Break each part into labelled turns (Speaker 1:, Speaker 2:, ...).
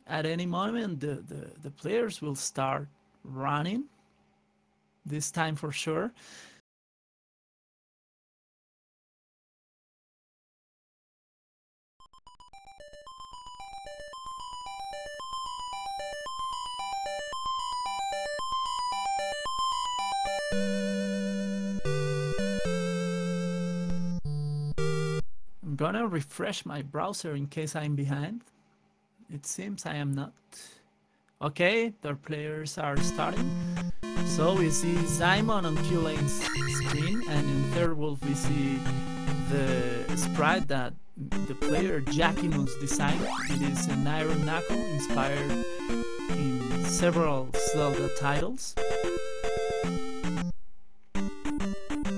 Speaker 1: at any moment the players will start running, this time for sure. I'm gonna refresh my browser in case I'm behind. It seems I am not. Okay, the players are starting. So we see Simon on Q Lane's screen, and in Third Wolf we see the sprite that the player Jackimus designed. It is an iron knuckle inspired in several Zelda titles.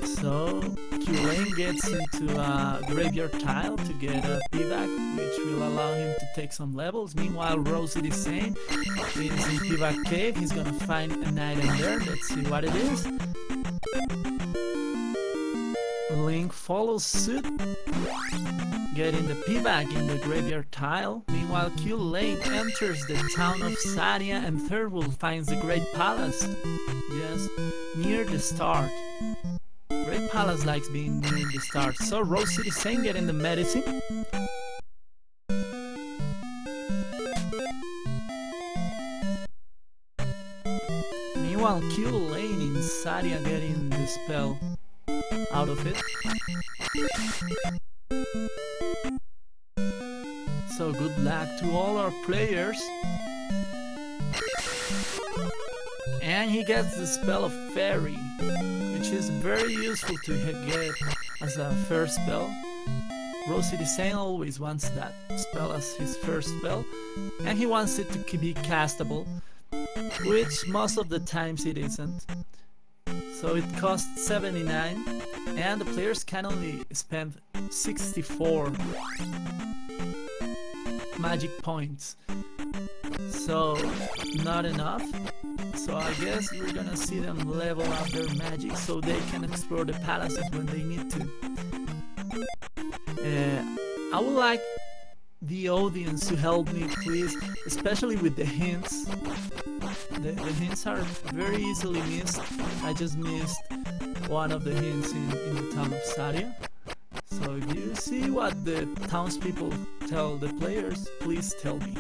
Speaker 1: So Q Lane gets into a graveyard tile to get a pivak, which will allow him to take some levels. Meanwhile, Rosie is saying is in pivak cave. He's gonna find an item there. Let's see what it is. Link follows suit, getting the pivak in the graveyard tile. Meanwhile, Q Lane enters the town of Sadia, and Third Wolf finds the Great Palace just near the start. Great Palace likes being near the start. So Rose City Saint getting the medicine. Meanwhile, Q Lane in Sadia getting the spell out of it. So good luck to all our players. And he gets the spell of Fairy, which is very useful to get as a first spell. Rosy Design always wants that spell as his first spell, and he wants it to be castable, which most of the times it isn't. So it costs 79, and the players can only spend 64 magic points. So not enough. So I guess we're gonna see them level up their magic so they can explore the palaces when they need to. I would like the audience to help me, please, especially with the hints. The hints are very easily missed. I just missed one of the hints in the town of Sadia. So if you see what the townspeople tell the players, please tell me.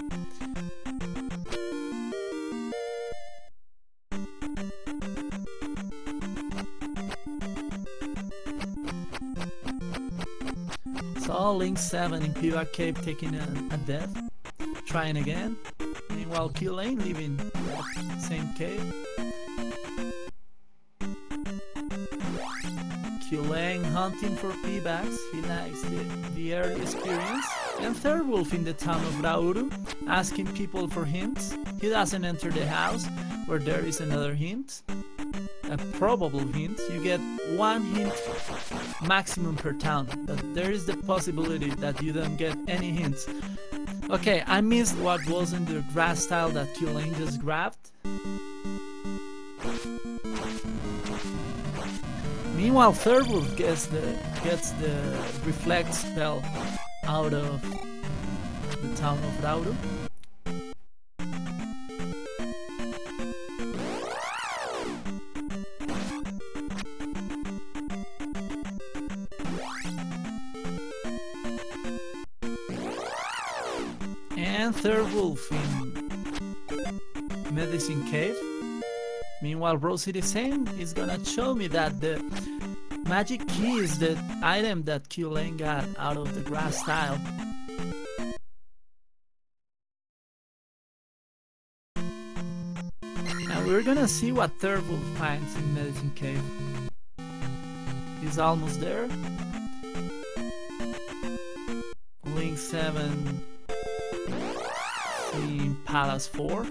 Speaker 1: So Link 7 in Pivak Cave taking a death, trying again. Meanwhile, Q Lane leaving that same cave. Q Lane hunting for P-backs, he likes the early experience. And Third Wolf in the town of Rauru, asking people for hints. He doesn't enter the house where there is another hint. A probable hint. You get one hint maximum per town, but there is the possibility that you don't get any hints. Okay, I missed what was in the grass tile that Q Lane just grabbed. Meanwhile, Third Wolf gets the reflect spell out of the town of Rauru. And Third Wolf in Medicine Cave. Meanwhile, Rosie the same is gonna show me that the magic key is the item that Q Lane got out of the grass tile. And we're gonna see what Third Wolf finds in Medicine Cave. He's almost there. Link 7 in Palace 4.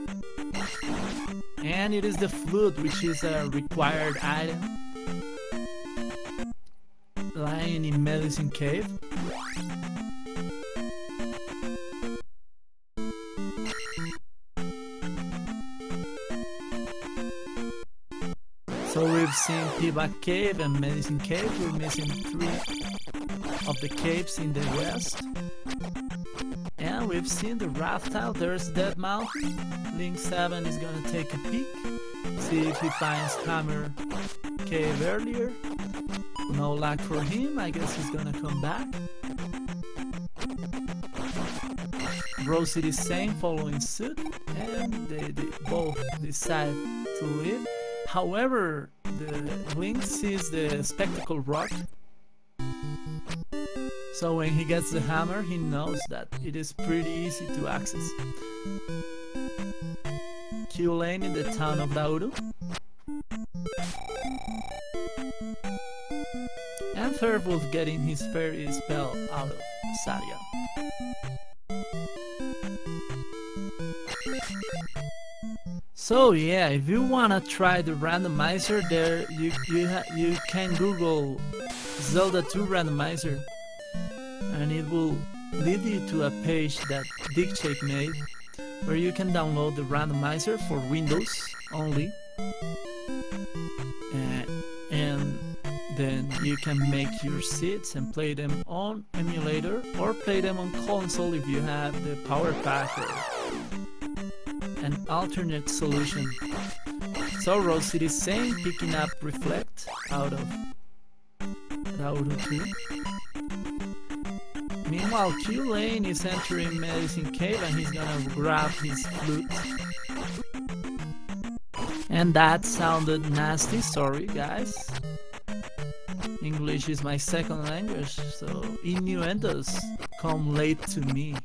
Speaker 1: And it is the flute, which is a required item, lying in Medicine Cave. So we've seen Pivak Cave and Medicine Cave. We're missing 3 of the caves in the west. And yeah, we've seen the raft tile. There's Dead Mountain. Link 7 is gonna take a peek, see if he finds Hammer Cave earlier. No luck for him, I guess he's gonna come back. Rose City Sane following suit, and they both decide to leave. However, the Link sees the Spectacle Rock, so when he gets the hammer, he knows that it is pretty easy to access. Q Lane in the town of Dauru. And Fairwolf getting his fairy spell out of Sadia. So yeah, if you wanna try the randomizer, there you can Google Zelda 2 randomizer, and it will lead you to a page that Dickshake made, where you can download the randomizer for Windows only, and then you can make your seeds and play them on emulator or play them on console if you have the power pack or an alternate solution. So Rose City Sane picking up Reflect out of Dauru 2. Meanwhile, Q Lane is entering Medicine Cave and he's gonna grab his flute. And that sounded nasty, sorry guys. English is my second language, so innuendos come late to me.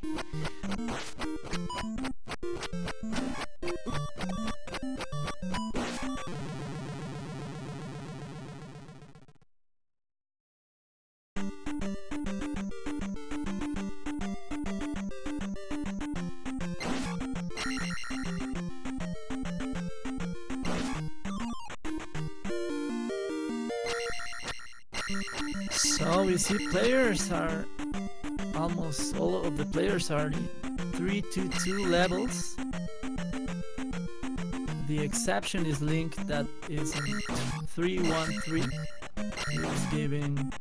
Speaker 1: So we see players are, almost all of the players are in 3-2-2 levels. The exception is Link that is in 3-1-3. He is giving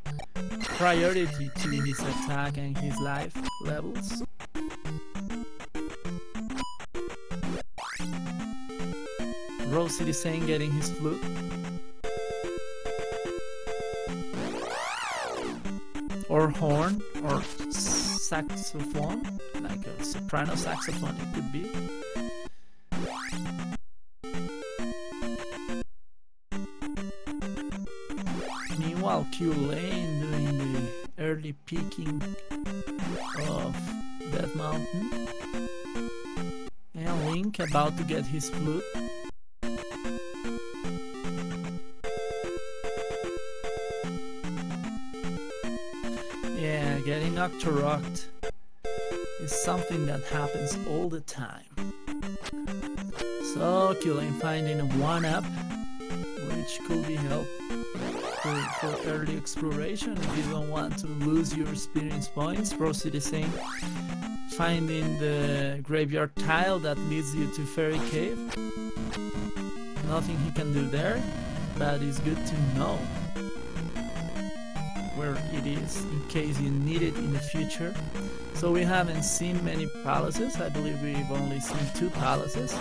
Speaker 1: priority to his attack and his life levels. Rose City Sane getting his flute. Or horn, or saxophone, like a soprano saxophone it could be. Meanwhile, Q Lane doing the early peaking of Dead Mountain. And Link about to get his flute. Yeah, getting Octorocked is something that happens all the time. So Q Lane finding a 1-up, which could be helpful for early exploration if you don't want to lose your experience points. Rose City Sane finding the graveyard tile that leads you to Fairy Cave. Nothing he can do there, but it's good to know where it is in case you need it in the future. So we haven't seen many palaces. I believe we've only seen 2 palaces.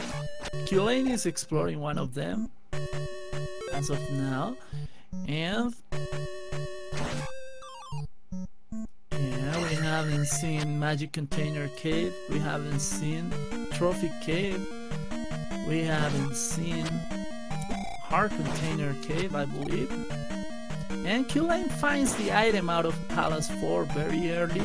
Speaker 1: Q Lane is exploring one of them as of now, and yeah, we haven't seen Magic Container Cave, we haven't seen Trophy Cave, we haven't seen Heart Container Cave, I believe. And Q Lane finds the item out of Palace 4 very early.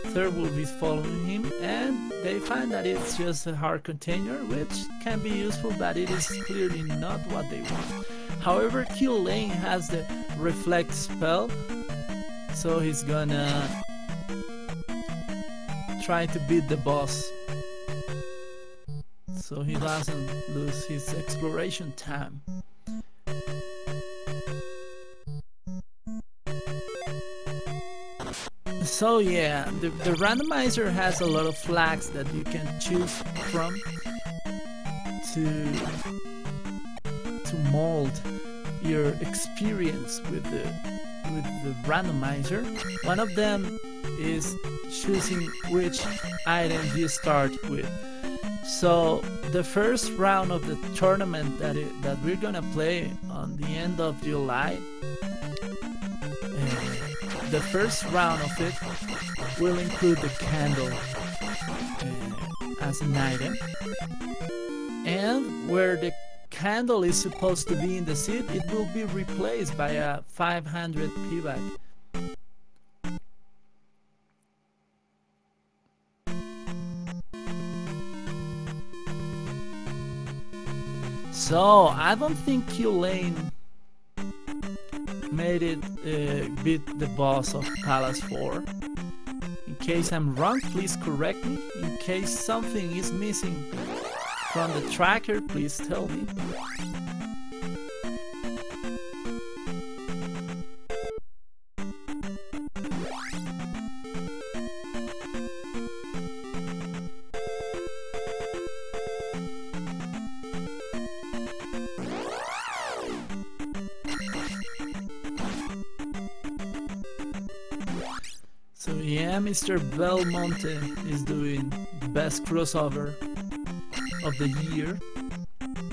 Speaker 1: Third is following him, and they find that it's just a hard container, which can be useful, but it is clearly not what they want. However, Q Lane has the Reflect spell, so he's gonna try to beat the boss, so he doesn't lose his exploration time. So yeah, the randomizer has a lot of flags that you can choose from to mold your experience with the randomizer. One of them is choosing which items you start with. So the first round of the tournament that we're gonna play on the end of July, the first round of it will include the candle as an item, and where the candle is supposed to be in the seat, it will be replaced by a 500 payback. So I don't think Q-Lane made it beat the boss of Palace 4. In case I'm wrong, please correct me. In case something is missing from the tracker, please tell me. So yeah, Mr. Belmonte is doing the best crossover of the year,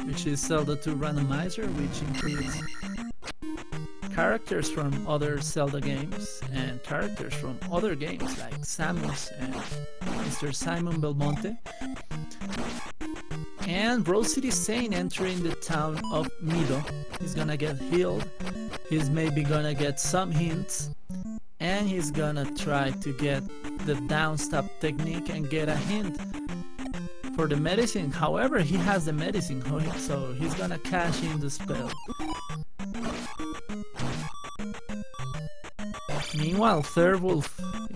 Speaker 1: which is Zelda 2 Randomizer, which includes characters from other Zelda games and characters from other games like Samus and Mr. Simon Belmonte. And Rose City Saint entering the town of Mido. He's gonna get healed, he's maybe gonna get some hints, and he's gonna try to get the down stab technique and get a hint for the medicine. However, he has the medicine, so he's gonna cash in the spell. Meanwhile, Thirlwolf,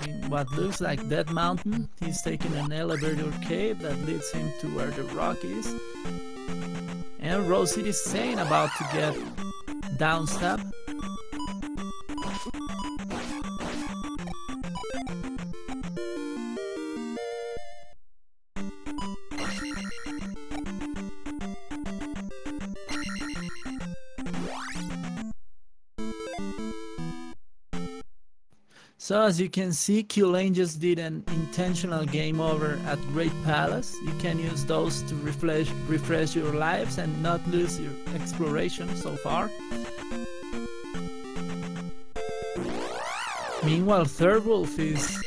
Speaker 1: in what looks like Dead Mountain, he's taking an elevator cave that leads him to where the rock is. And Rose City Saint about to get down stab. So as you can see, Q-Lane just did an intentional game over at Great Palace. You can use those to refresh your lives and not lose your exploration so far. Meanwhile, Thirlwolf is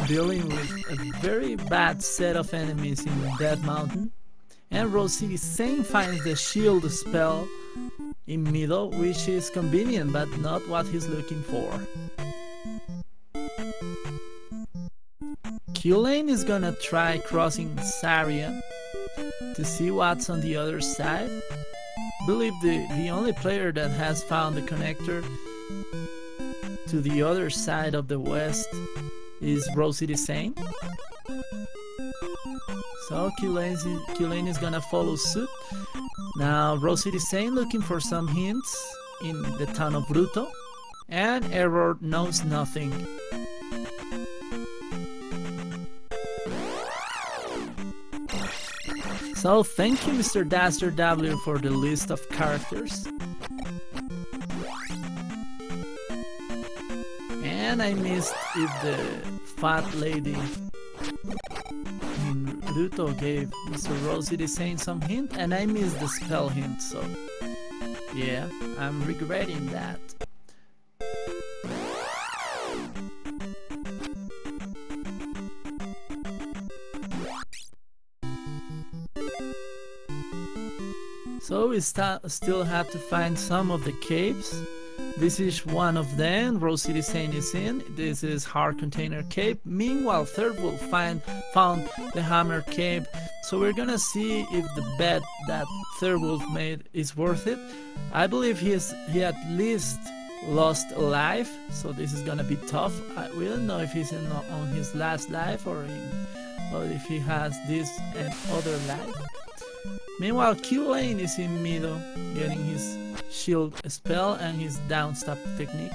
Speaker 1: dealing with a very bad set of enemies in Dead Mountain. And Rose City Saint finds the shield spell in middle, which is convenient but not what he's looking for. Q-Lane is gonna try crossing Saria to see what's on the other side. I believe the only player that has found the connector to the other side of the west is Rose City Saint. So Q-Lane is gonna follow suit. Now Rose City Saint looking for some hints in the town of Bruto, and Error knows nothing. So thank you, Mr. Daster W, for the list of characters. And I missed if the fat lady in Ruto gave Mr. Rose City Saint some hint, and I missed the spell hint, so yeah, I'm regretting that. So we still have to find some of the caves. This is one of them. Rose City Saint is in. This is Hard Container Cave. Meanwhile, Thirlwolf found the Hammer Cave. So we're gonna see if the bet that Thirlwolf made is worth it. I believe he at least lost a life, so this is gonna be tough. We don't know if he's on his last life or if he has this and other life. Meanwhile, Q-Lane is in middle, getting his shield spell and his down stab technique.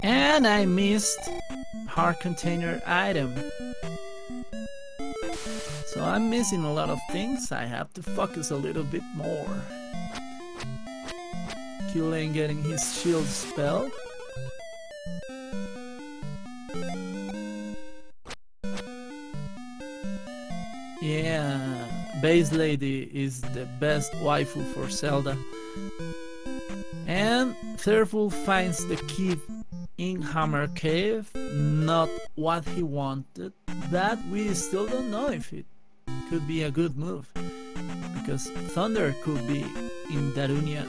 Speaker 1: And I missed heart container item. So I'm missing a lot of things. I have to focus a little bit more. Q-Lane getting his shield spell. Yeah, Base Lady is the best waifu for Zelda. And Thirlwolf finds the key in Hammer Cave, not what he wanted. That we still don't know if it could be a good move, because Thunder could be in Darunia.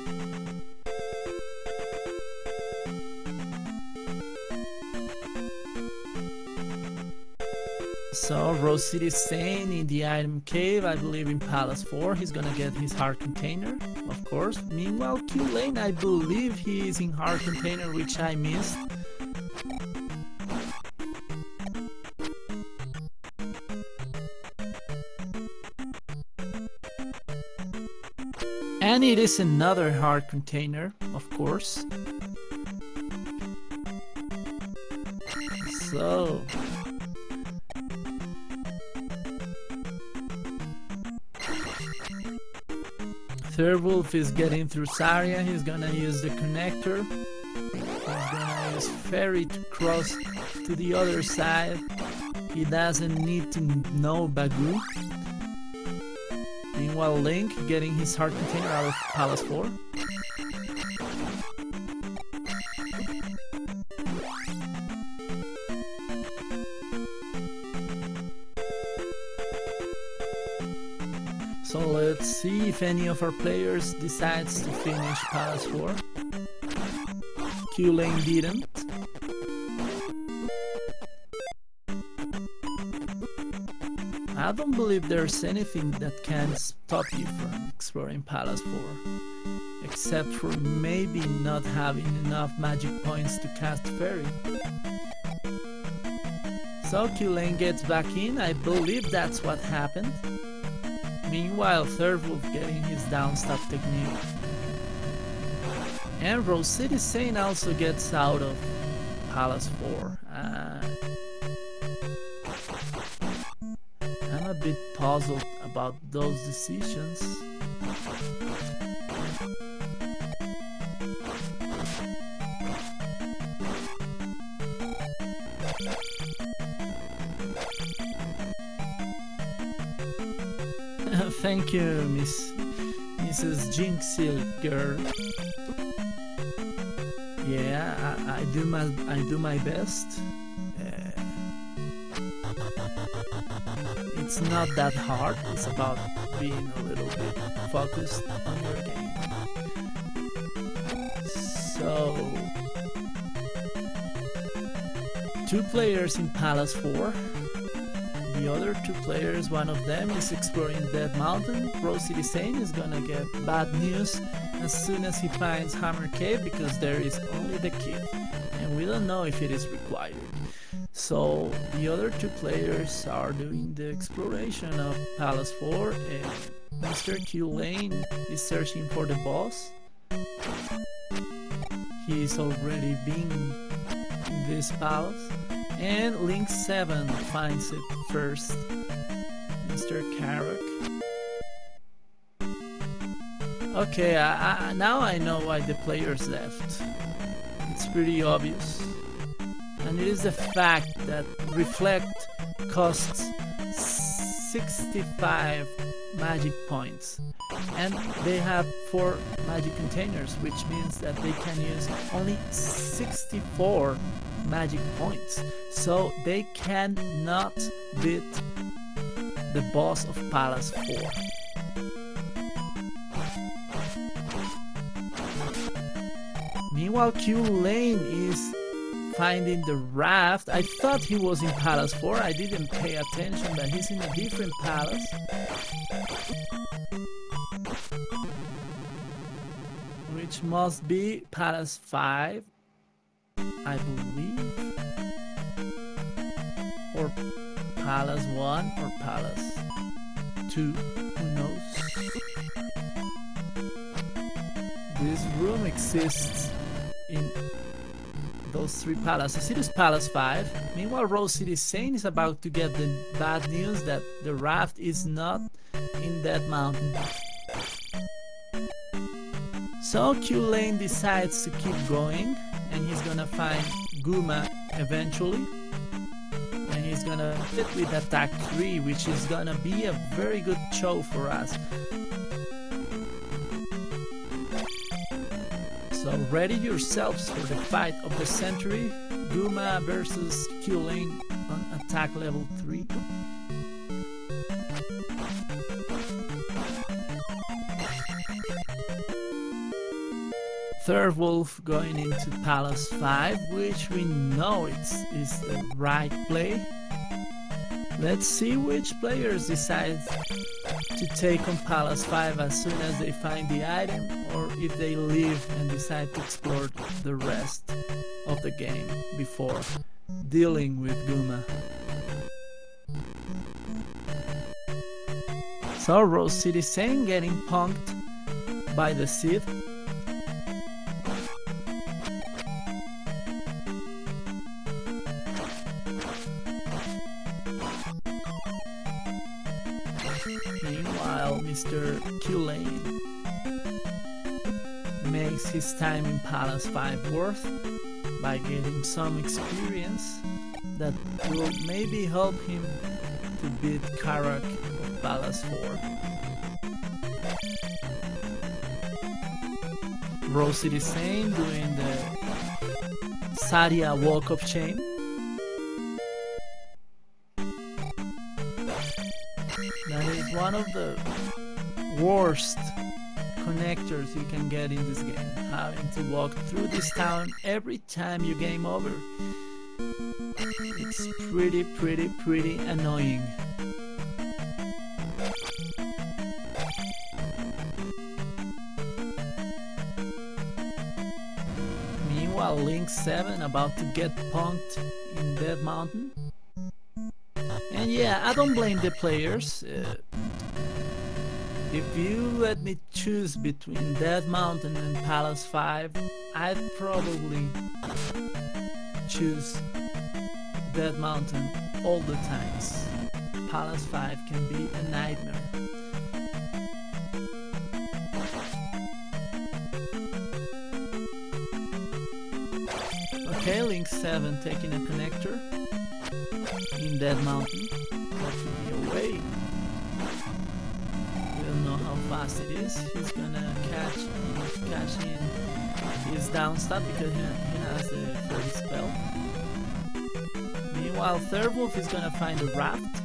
Speaker 1: So Rose City is staying in the item cave, I believe in Palace 4. He's gonna get his heart container, of course. Meanwhile, Q-Lane, I believe he is in heart container, which I missed. And it is another heart container, of course. So Thirlwolf is getting through Zarya. He's gonna use the connector. He's gonna use Fairy to cross to the other side. He doesn't need to know Bagu. Meanwhile, Link getting his heart container out of Palace 4. So let's see if any of our players decides to finish Palace 4. Q-Lane didn't. I don't believe there's anything that can stop you from exploring Palace 4, except for maybe not having enough magic points to cast Fairy. So Q-Lane gets back in, I believe that's what happened. Meanwhile, Thirlwolf getting his downstab technique. And Rose City Saint also gets out of Palace 4. I'm a bit puzzled about those decisions. Thank you, Mrs. Jinxil girl. Yeah, I do my best. It's not that hard. It's about being a little bit focused on your game. So, 2 players in Palace 4. The other 2 players, one of them is exploring Dead Mountain. Rose City Saint is gonna get bad news as soon as he finds Hammer Cave, because there is only the key, and we don't know if it is required. So the other 2 players are doing the exploration of Palace 4, and Mr. Q-Lane is searching for the boss. He's already been in this palace. And Link 7 finds it first. Mr. Karok. Okay, now I know why the players left. It's pretty obvious. And it is the fact that Reflect costs 65 magic points. And they have 4 magic containers, which means that they can use only 64 magic points, so they cannot beat the boss of Palace 4. Meanwhile, Q-Lane is finding the raft. I thought he was in Palace 4, I didn't pay attention that he's in a different palace. Which must be Palace 5, I believe, or Palace 1 or Palace 2, who knows. This room exists in those 3 palaces. It is Palace 5. Meanwhile, Rose City Saint is about to get the bad news that the raft is not in that mountain. So Q Lane decides to keep going, and he's gonna find Guma eventually. And he's gonna hit with attack 3, which is gonna be a very good show for us. So ready yourselves for the fight of the century, Guma versus Q Lane on attack level 3. Third Wolf going into Palace 5, which we know is the right play. Let's see which players decide to take on Palace 5 as soon as they find the item, or if they leave and decide to explore the rest of the game before dealing with Guma. So Rose City Saint getting punked by the Sith. Meanwhile, Mr. Q Lane makes his time in Palace 5 worth by getting some experience that will maybe help him to beat Karak of Palace 4. Rose City Saint doing the Sadia walk-up chain. That is one of the worst connectors you can get in this game, having to walk through this town every time you game over. It's pretty annoying. Meanwhile, Link 7 about to get punked in Dead Mountain. And yeah, I don't blame the players. If you let me choose between Dead Mountain and Palace 5, I'd probably choose Dead Mountain all the times. Palace 5 can be a nightmare. Okay, Link 7 taking a connector in Dead Mountain. That should be away. We don't know how fast it is. He's gonna cash in his down stat because he has the first spell. Meanwhile, Third Wolf is gonna find a raft.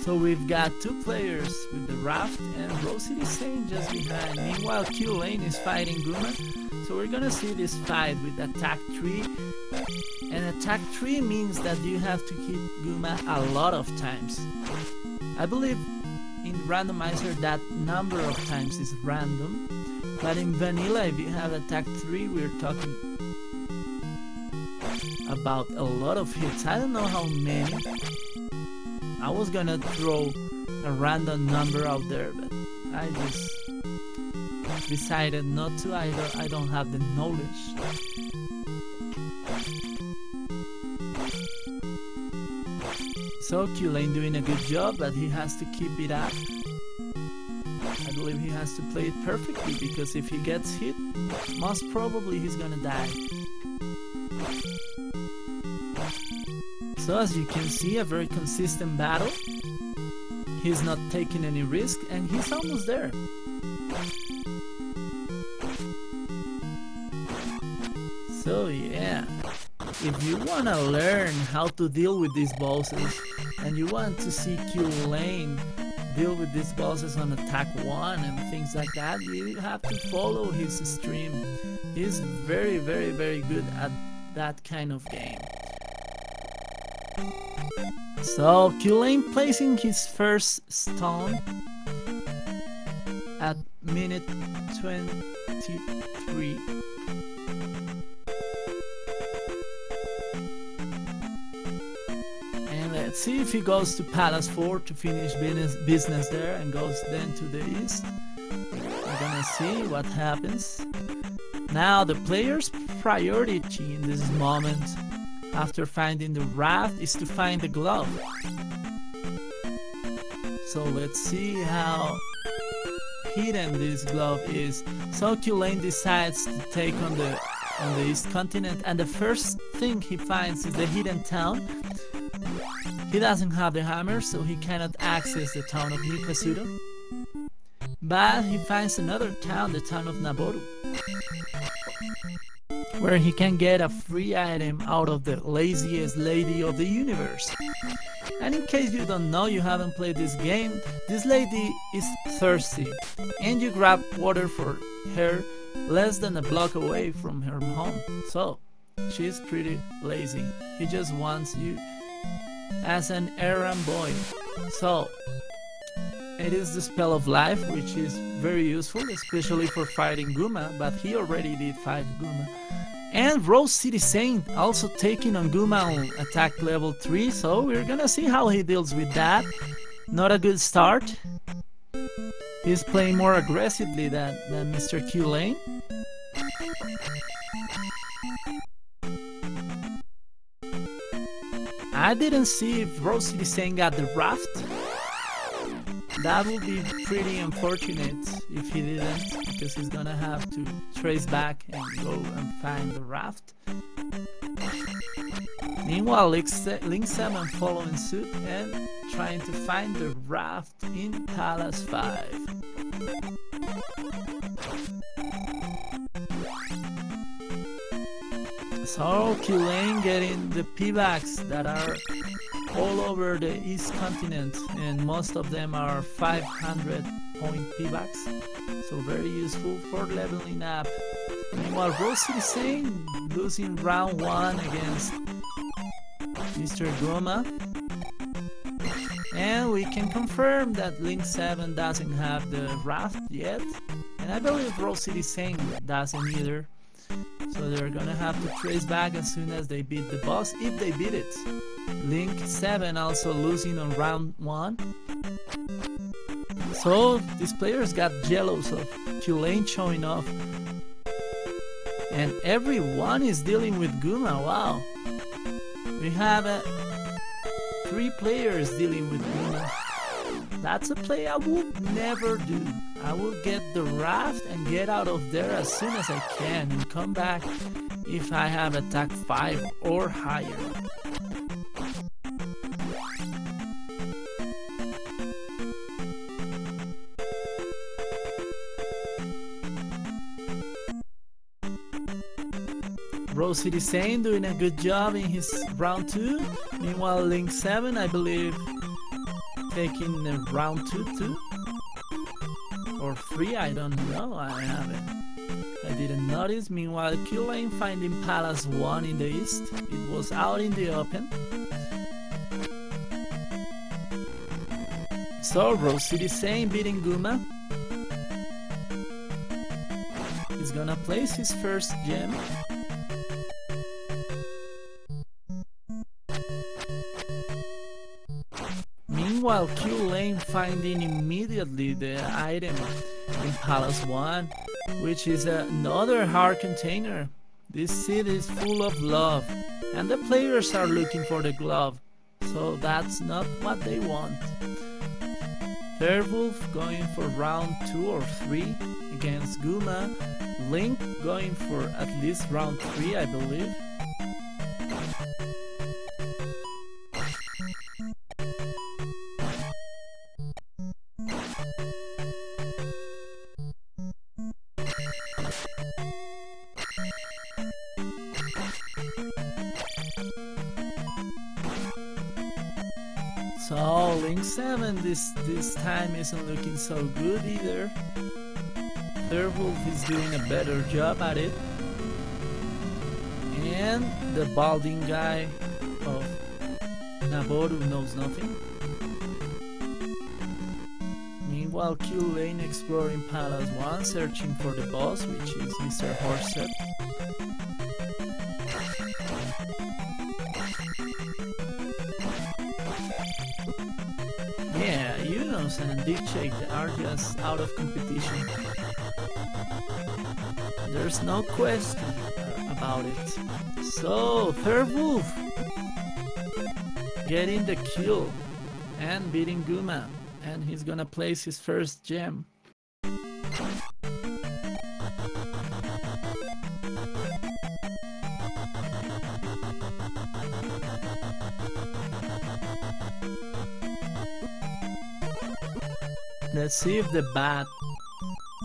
Speaker 1: So we've got 2 players with the raft and Rose City Saint just behind. Meanwhile, Q Lane is fighting Guma. So we're gonna see this fight with attack 3. And attack 3 means that you have to hit Guma a lot of times. I believe in Randomizer that number of times is random. But in vanilla, if you have attack 3, we're talking about a lot of hits. I don't know how many. I was gonna throw a random number out there, but I just decided not to. I don't have the knowledge. So Q Lane doing a good job, but he has to keep it up. I believe he has to play it perfectly, because if he gets hit, most probably he's gonna die. So as you can see, a very consistent battle. He's not taking any risk, and he's almost there. So yeah, if you wanna learn how to deal with these bosses, and you want to see Q Lane deal with these bosses on attack 1 and things like that, you have to follow his stream. He's very good at that kind of game. So Q Lane placing his first stone at minute 23. And let's see if he goes to Palace 4 to finish business there and goes then to the east. We're gonna see what happens. Now the player's priority in this moment, after finding the raft, is to find the glove. So let's see how hidden this glove is. So Tulane decides to take on the East Continent, and the first thing he finds is the hidden town. He doesn't have the hammer, so he cannot access the town of Nikasudo. But he finds another town, the town of Naboru, where he can get a free item out of the laziest lady of the universe. And in case you don't know, you haven't played this game, this lady is thirsty, and you grab water for her less than a block away from her home. So she's pretty lazy. He just wants you as an errand boy. So it is the spell of life, which is very useful, especially for fighting Guma, but he already did fight Guma. And Rose City Saint also taking on Guma on attack level 3, so we're gonna see how he deals with that. Not a good start. He's playing more aggressively than Mr. Q Lane. I didn't see if Rose City Saint got the raft. That would be pretty unfortunate if he didn't, because he's gonna have to trace back and go and find the raft. Meanwhile, Link 7 following suit and trying to find the raft in Palace 5. So Tulane getting the piggybacks that are all over the East Continent, and most of them are 500 point piggybacks, so very useful for leveling up. Meanwhile, Rose City Saint losing round 1 against Mr. Goma, and we can confirm that Link 7 doesn't have the raft yet, and I believe Rose City Saint doesn't either. So they're gonna have to trace back as soon as they beat the boss, if they beat it. Link 7 also losing on round 1. So these players got jealous of Tulane showing off. And everyone is dealing with Guma, wow. We have 3 players dealing with Guma. That's a play I would never do. I will get the raft and get out of there as soon as I can and come back if I have attack 5 or higher. Rose City Saint doing a good job in his round 2. Meanwhile, Link 7, I believe, taking the round 2 too. Or 3, I don't know, I didn't notice. Meanwhile, Q Lane finding Palace 1 in the east. It was out in the open. So Rose City Saint beating Guma. He's gonna place his first gem. Meanwhile, Q Lane finding immediately the item in Palace 1, which is another heart container. This city is full of love, and the players are looking for the glove, so that's not what they want. Fairwolf going for round 2 or 3 against Guma. Link going for at least round 3, I believe. So Link 7 this time isn't looking so good either. Fairwolf is doing a better job at it. And the balding guy of Naboru knows nothing. Meanwhile, Q Lane exploring Palace 1, searching for the boss, which is Mr. Horset. Yeah, Unos and Dick Shake are just out of competition. There's no question about it. So, Third Wolf getting the kill and beating Guma, and he's gonna place his first gem. Let's see if the bat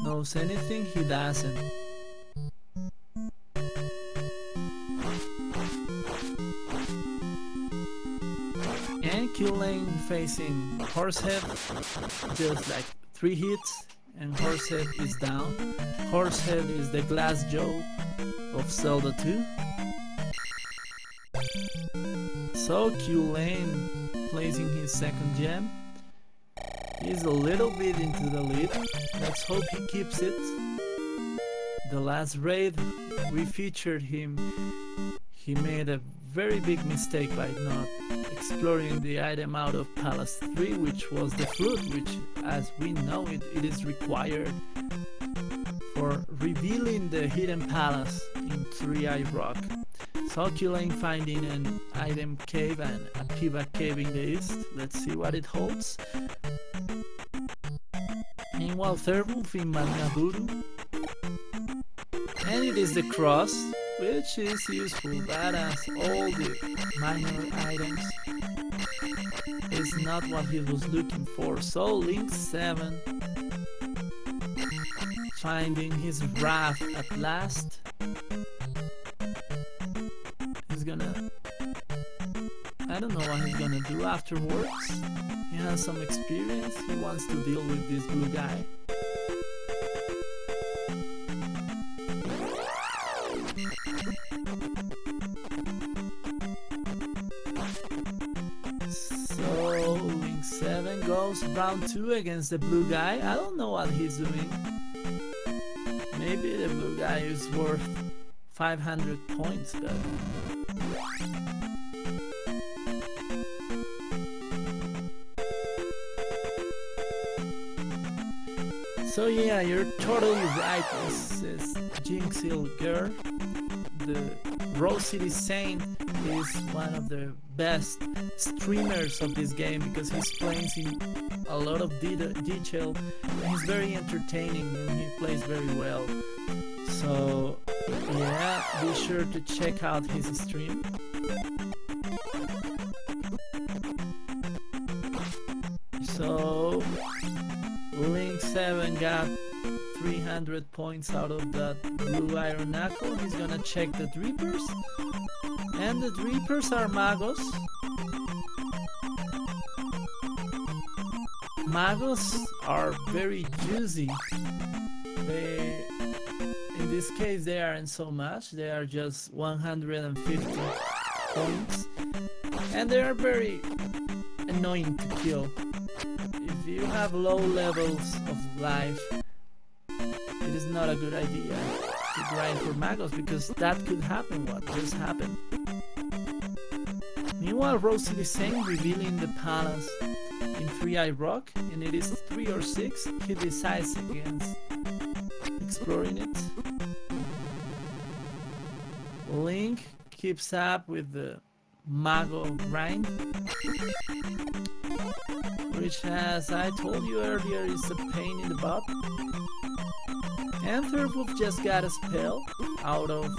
Speaker 1: knows anything. He doesn't. And Q Lane facing Horsehead, just like 3 hits, and Horsehead is down. Horsehead is the Glass Joe of Zelda 2. So Q Lane placing his second gem. He's a little bit into the lead. Let's hope he keeps it. The last raid we featured him. He made a very big mistake by not exploring the item out of Palace 3, which was the flute, which, as we know, it is required for revealing the hidden palace in 3i Rock. So Q Lane finding an item cave and a pivot cave in the east. Let's see what it holds. Meanwhile, Third Wolf in Manaburu. And it is the cross, which is useful, but as all the minor items is not what he was looking for. So Link 7 finding his wrath at last. He's gonna... I don't know what he's gonna do afterwards. He has some experience. He wants to deal with this blue guy. So Link 7 goes round 2 against the blue guy. I don't know what he's doing. Maybe the blue guy is worth 500 points, but... So yeah, you're totally right, Mrs. Jinxil Girl. The Rose City Saint is one of the best streamers of this game because he explains in a lot of detail and he's very entertaining and he plays very well. So yeah, be sure to check out his stream. So Link 7 got 300 points out of that blue iron knuckle. He's gonna check the Reapers. And the Reapers are Magos. Magos are very juicy. In this case they aren't so much. They are just 150 points. And they are very annoying to kill. If you have low levels of life, it is not a good idea to grind for Magos because that could happen, what just happened. Meanwhile, Rose City Saint revealing the palace in 3i Rock, and it is 3 or 6. He decides against exploring it. Link keeps up with the Mago grind, which, as I told you earlier, is a pain in the butt. And Third Wolf just got a spell out of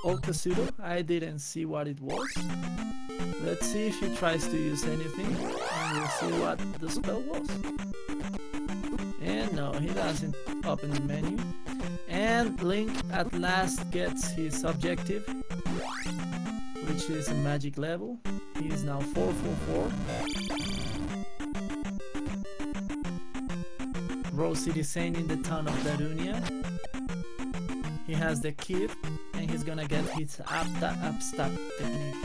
Speaker 1: Okasudo. I didn't see what it was. Let's see if he tries to use anything, and we'll see what the spell was. And no, he doesn't open the menu. And Link at last gets his objective, which is a magic level. He is now 444. Rose City Saint in the town of Darunia. He has the key and he's gonna get his up-stack technique.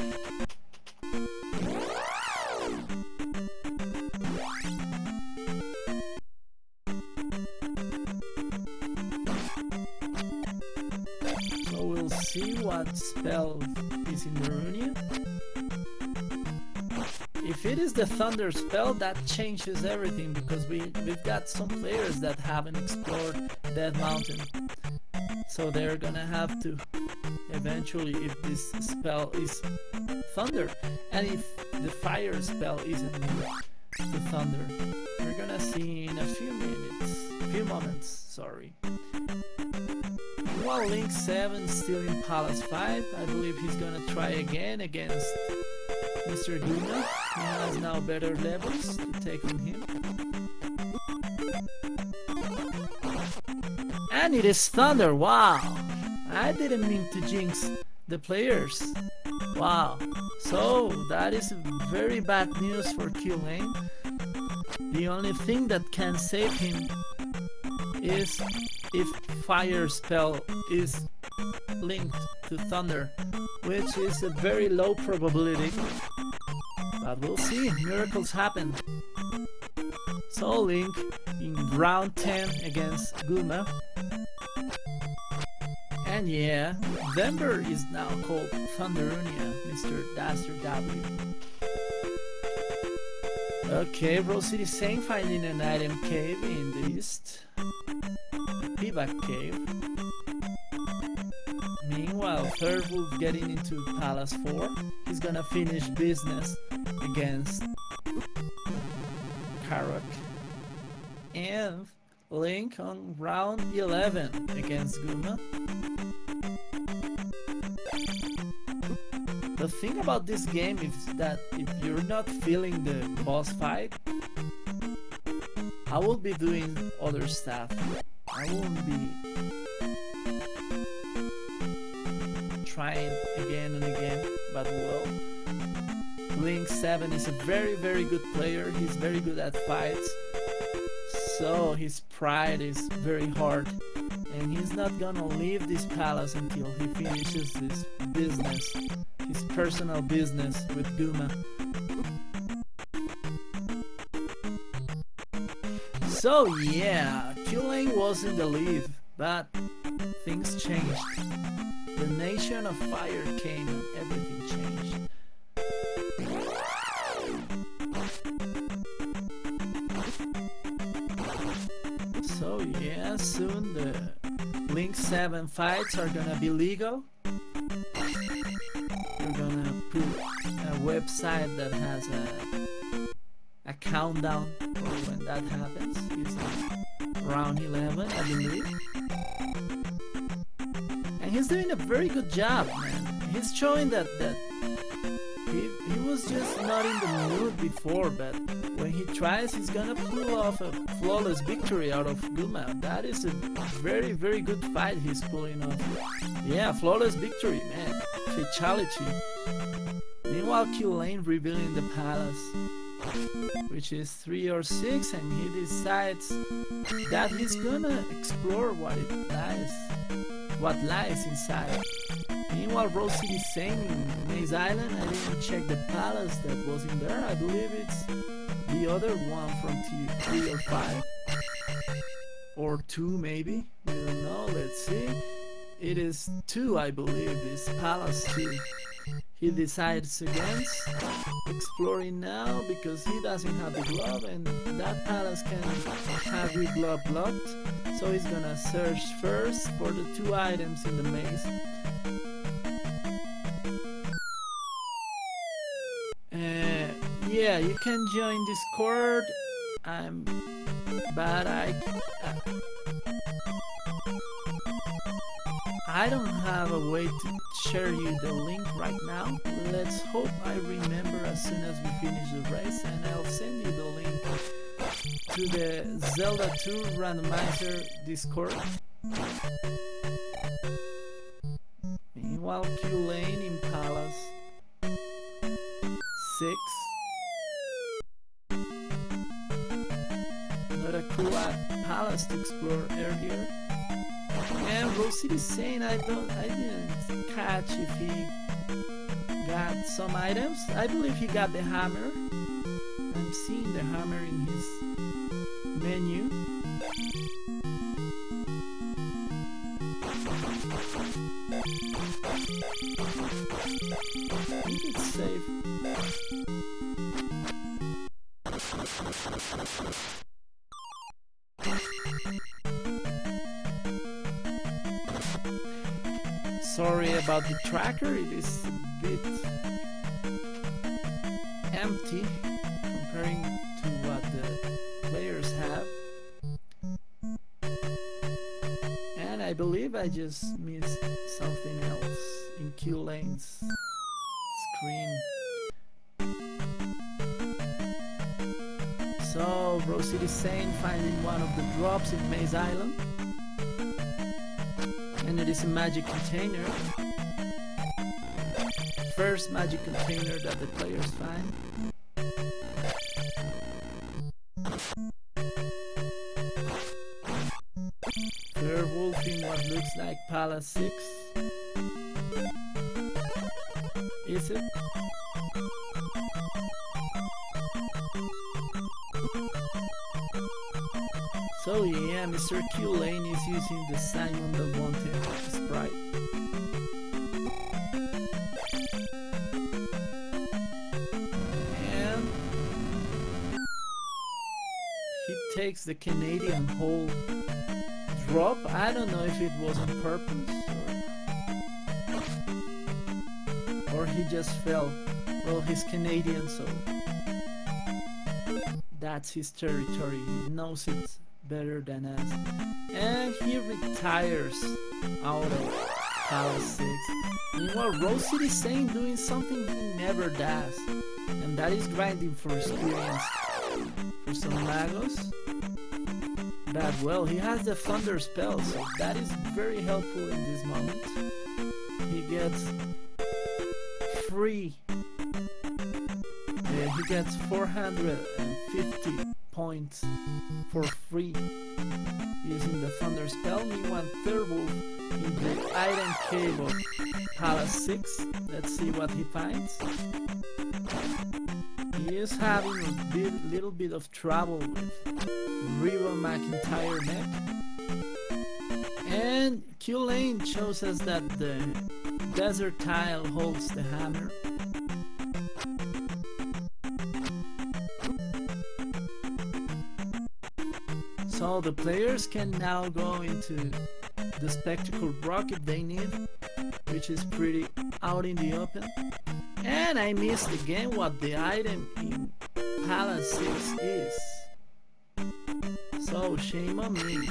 Speaker 1: So we'll see what spell is in Darunia. If it is the Thunder spell, that changes everything because we've got some players that haven't explored Death Mountain. So they're gonna have to eventually, if this spell is thunder, and if the fire spell isn't the thunder, we're gonna see in a few moments, sorry. While Link 7 still in Palace 5, I believe he's gonna try again against Mr. Guma. He has now better levels to take on him. And it is thunder, wow! I didn't mean to jinx the players. Wow, so that is very bad news for Q Lane. The only thing that can save him is if fire spell is linked to thunder, which is a very low probability, but we'll see, miracles happen. So Link in round 10 against Guma. And yeah, Vember is now called Thunderunia, Mr. Daster W. Okay, Rose City Saint finding an item cave in the east. Payback cave. Meanwhile, Third Wolf getting into Palace 4. He's gonna finish business against Karok. And Link on round 11 against Guma. The thing about this game is that if you're not feeling the boss fight, I will be doing other stuff. I won't be trying again and again, but well, Link 7 is a very good player. He's very good at fights, so his pride is very hard, and he's not gonna leave this palace until he finishes this business, his personal business with Guma. So yeah, Q Lane was in the lead, but things changed. The Nation of Fire came and everything changed. So yeah, soon the Link 7 fights are gonna be legal. We're gonna put a website that has a countdown for when that happens. It's round 11, I believe. And he's doing a very good job, man. He's showing that he was just not in the mood before, but when he tries, he's gonna pull off a flawless victory out of Guma. That is a very good fight he's pulling off. Yeah, flawless victory, man. Fatality. Meanwhile, Q Lane rebuilding the palace, which is 3 or 6, and he decides that he's gonna explore what lies inside. Meanwhile, Rose City Saint in Maze Island, I didn't check the palace that was in there. I believe it's the other one from tier 3 or 5. Or 2 maybe, we don't know, let's see. It is 2, I believe, this palace 2. He decides against exploring now because he doesn't have the glove, and that palace can have the glove blocked. So he's gonna search first for the 2 items in the maze. Yeah, you can join Discord. I don't have a way to share you the link right now. Let's hope I remember as soon as we finish the race, and I'll send you the link to the Zelda 2 Randomizer Discord. Meanwhile, Q Lane in Palace 6. Not a cool palace to explore earlier. And Rose City Saint, I didn't catch if he got some items. I believe he got the hammer. I'm seeing the hammer in his menu. I think it's safe. about the tracker, it is a bit empty comparing to what the players have. And I believe I just missed something else in Q Lane's screen. So Rose City Saint finding one of the drops in Maze Island. And it is a magic container. First magic container that the players find. Werewolf in what looks like Palace 6. Is it? So yeah, Mr. Q Lane is using the Simon Del Monte sprite. And he takes the Canadian hole drop. I don't know if it was on purpose or he just fell. Well, he's Canadian, so that's his territory. He knows it better than us. And he retires out of Palace 6. Meanwhile, Rose City Saint doing something he never does, and that is grinding for experience for some magos. But well, he has the Thunder spell, so that is very helpful in this moment. He gets free. He gets 450 points for free using the Thunder spell. Meanwhile, Thirlwolf in the item cave of Palace 6. Let's see what he finds. He is having a little bit of trouble with Reba McIntyre neck. And Q Lane shows us that the desert tile holds the hammer. So the players can now go into the Spectacle Rock if they need, which is pretty out in the open. And I missed again what the item in Palace 6 is. So shame on me.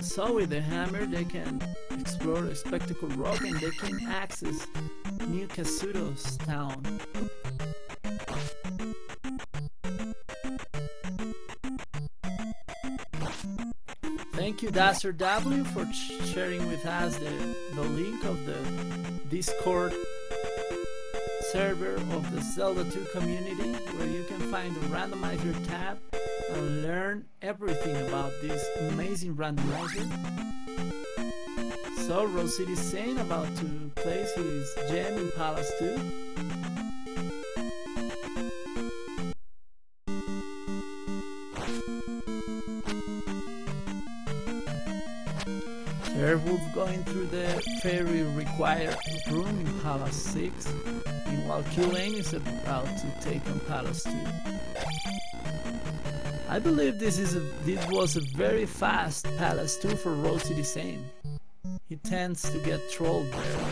Speaker 1: So with the hammer they can explore the Spectacle Rock and they can access New Kasuto's town. Thank you Daster W for sharing with us the link of the Discord server of the Zelda 2 community, where you can find the randomizer tab and learn everything about this amazing randomizer. So Rose City Saint about to place his gem in Palace 2. Werewolf going through the fairy required room in Palace 6. Meanwhile, Q Lane is about to take on Palace 2. I believe this was a very fast Palace 2 for Rose City Saint. He tends to get trolled there.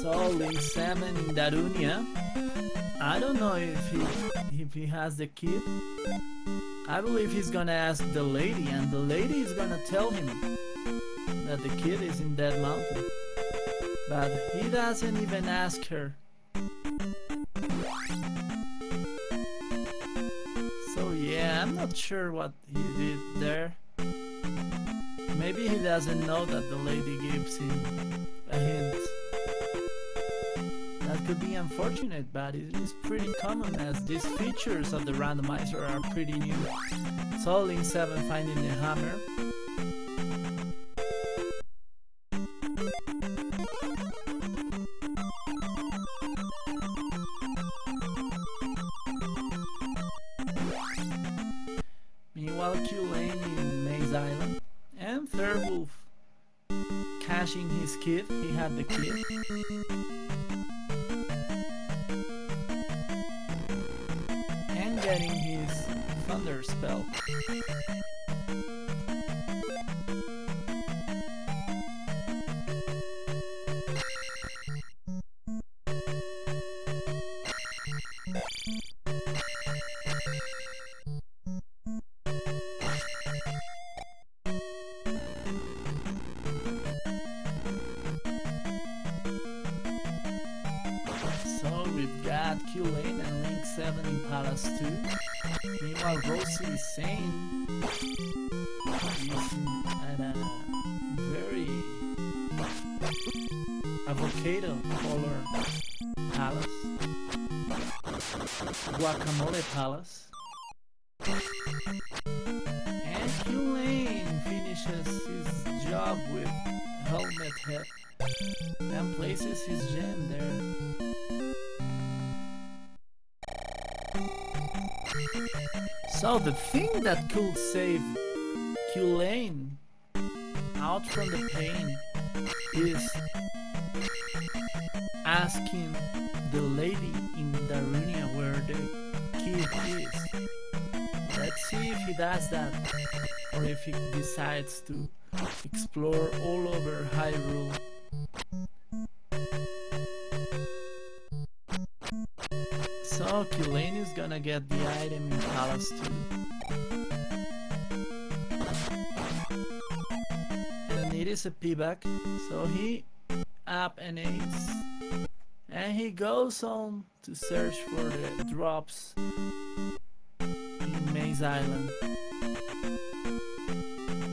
Speaker 1: So Link 7 in Darunia. I don't know if he has the kid. I believe he's gonna ask the lady, and the lady is gonna tell him that the kid is in Dead Mountain. But he doesn't even ask her. So yeah, I'm not sure what he did there. Maybe he doesn't know that the lady gives him a hint. That could be unfortunate, but it is pretty common as these features of the randomizer are pretty new. So Link 7 finding the hammer. Meanwhile, Q Lane in Maze Island, and Third Wolf cashing his kid. He had the kid. And getting his Thunder spell. So we've got Q Lane and Link 7 in Palace 2. Meanwhile, Rosie is sane. He's at a very avocado color palace. Guacamole Palace. And Q Lane finishes his job with Helmet Head and places his gem there. So the thing that could save Q Lane out from the pain is asking the lady in Darunia where the kid is. Let's see if he does that, or if he decides to explore all over Hyrule. So Q Lane is gonna get the item in Palace 2. And it is a payback, so he up an ace. And he goes on to search for the drops in Maze Island.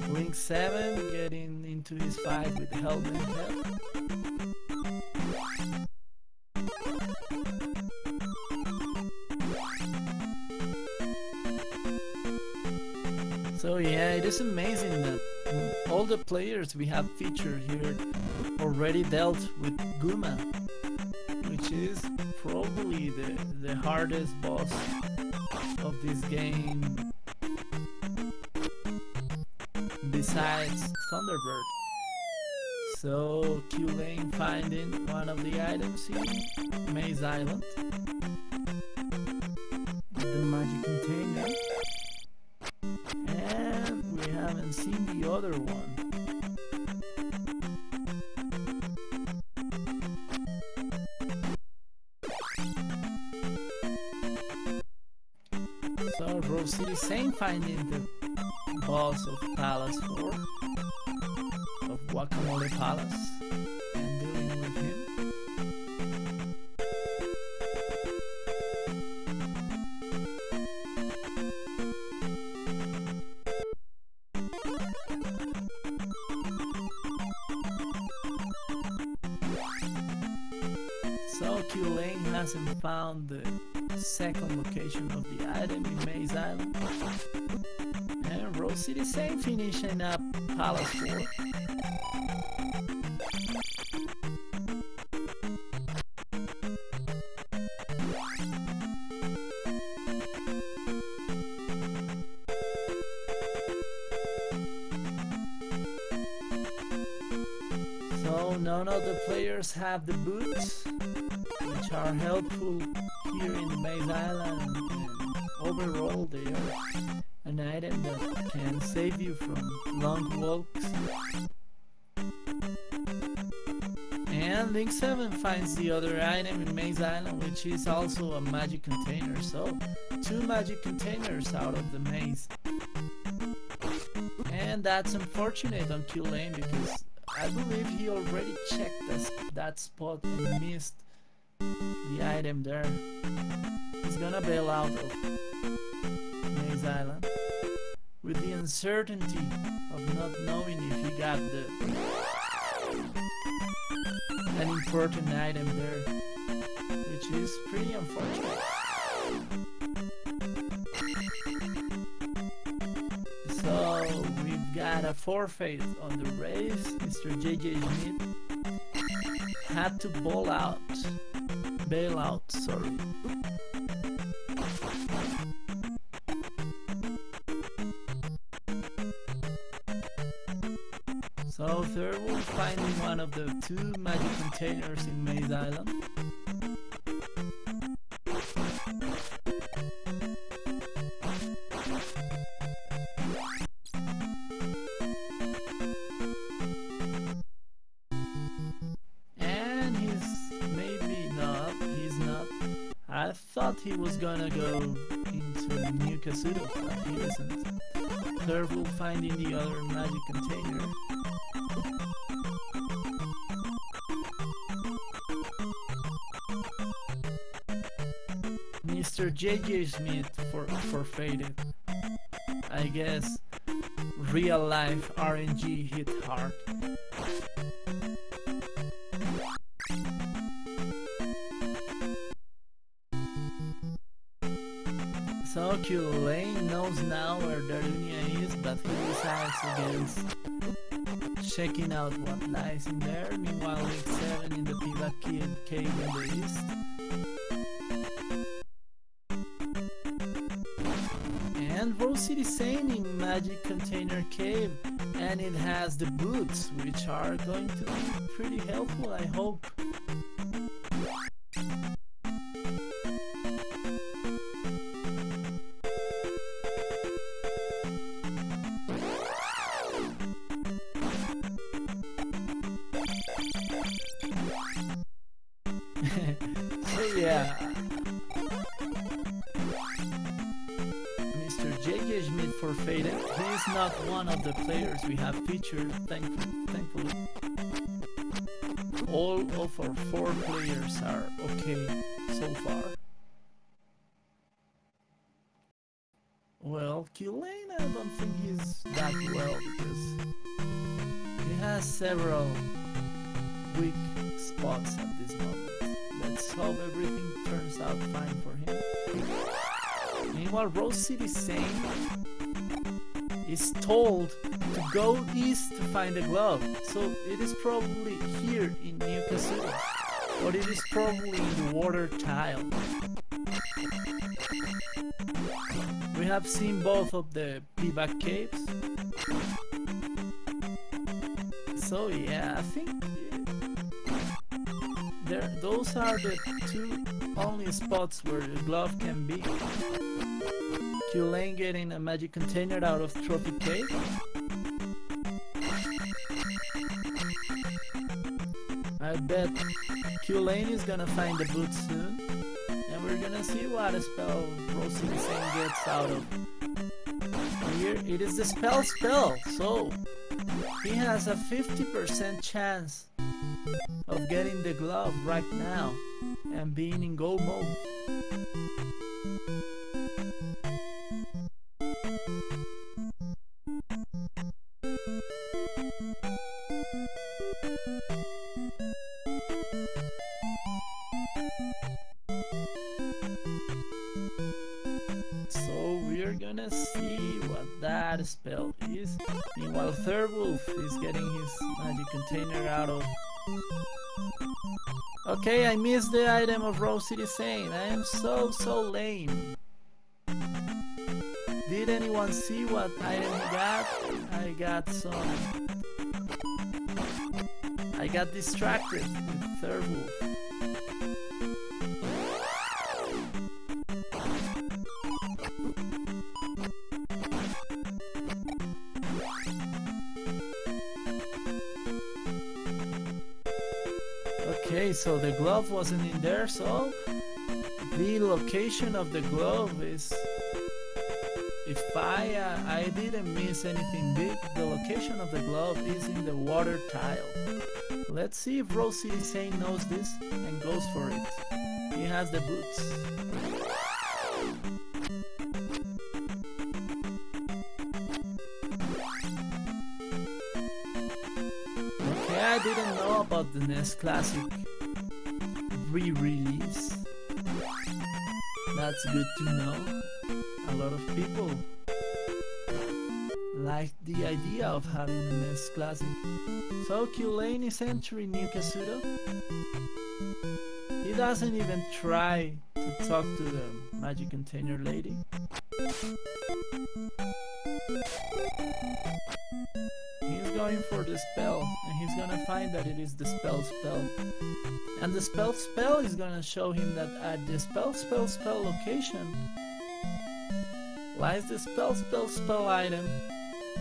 Speaker 1: Link 7 getting into his fight with Helmet Head. So yeah, it is amazing that all the players we have featured here already dealt with Guma, which is probably the hardest boss of this game besides Thunderbird. So Q Lane finding one of the items in Maze Island, the magic container, and we haven't seen the other one. So Rose City Saint finding the boss of Palace 4, of Guacamole Palace, and dealing with him. So Q Lane hasn't found the second location of the item in Maze Island. And Rose City Saint finishing up Palace 4. So none of the players have the boots, which are helpful here in the Maze Island, and overall they are an item that can save you from long walks. And Link 7 finds the other item in Maze Island, which is also a magic container, so 2 magic containers out of the maze. And that's unfortunate on Q Lane, because I believe he already checked that spot and missed the item there. He's gonna bail out of Maze Island with the uncertainty of not knowing if he got an important item there, which is pretty unfortunate. So we've got a forfeit on the race. Mr. JJ Schmidt had to bail out, sorry. finding one of the 2 magic containers in Maze Island. And he's not. I thought he was gonna go into New Kasuto, but he isn't. Careful finding the other magic container. Mr. JJ Smith forfeited. I guess real life RNG hit hard. So Lane knows now where Darunia is, but he decides against checking out what lies in there. Meanwhile, Week 7 in the Pivaki and Cave in the east. And Rose City Sane in Magic Container Cave, and it has the boots, which are going to be pretty helpful, I hope. So yeah, Mr. J.J. Schmidt forfeited. He is not one of the players we have featured, thankfully. All of our 4 players are okay so far. Well, Lane, I don't think he's that well because he has several weak spots at this moment. Let's hope everything turns out fine for him. Meanwhile, Rose City Sane is told to go east to find a glove, so it is probably here in New Kasuto, or it is probably in the water tile. We have seen both of the Pivak caves, so yeah, I think those are the 2 only spots where the glove can be. Lane getting a magic container out of Trophy Cave. I bet Lane is gonna find the boot soon, and we're gonna see what a spell Rose City Sane gets out of here. It is the spell, so he has a 50% chance of getting the glove right now and being in go mode. So we're gonna see what that spell is. Meanwhile, Third Wolf is getting his magic container out of... Okay, I missed the item of Rose City Sane. I am so lame. Did anyone see what item he got? I got distracted with Third Wolf. Okay, so the glove wasn't in there, so the location of the glove is, if I didn't miss anything big, the location of the glove is in the water tile. Let's see if Rose City Sane knows this and goes for it. He has the boots. Okay, I didn't know about the NES Classic re-release. That's good to know. A lot of people like the idea of having a NES Classic. So Lane is entering New Kasuto. He doesn't even try to talk to the magic container lady. He's going for the spell, and he's gonna find that it is the spell. And the spell is gonna show him that at the spell location lies the spell item,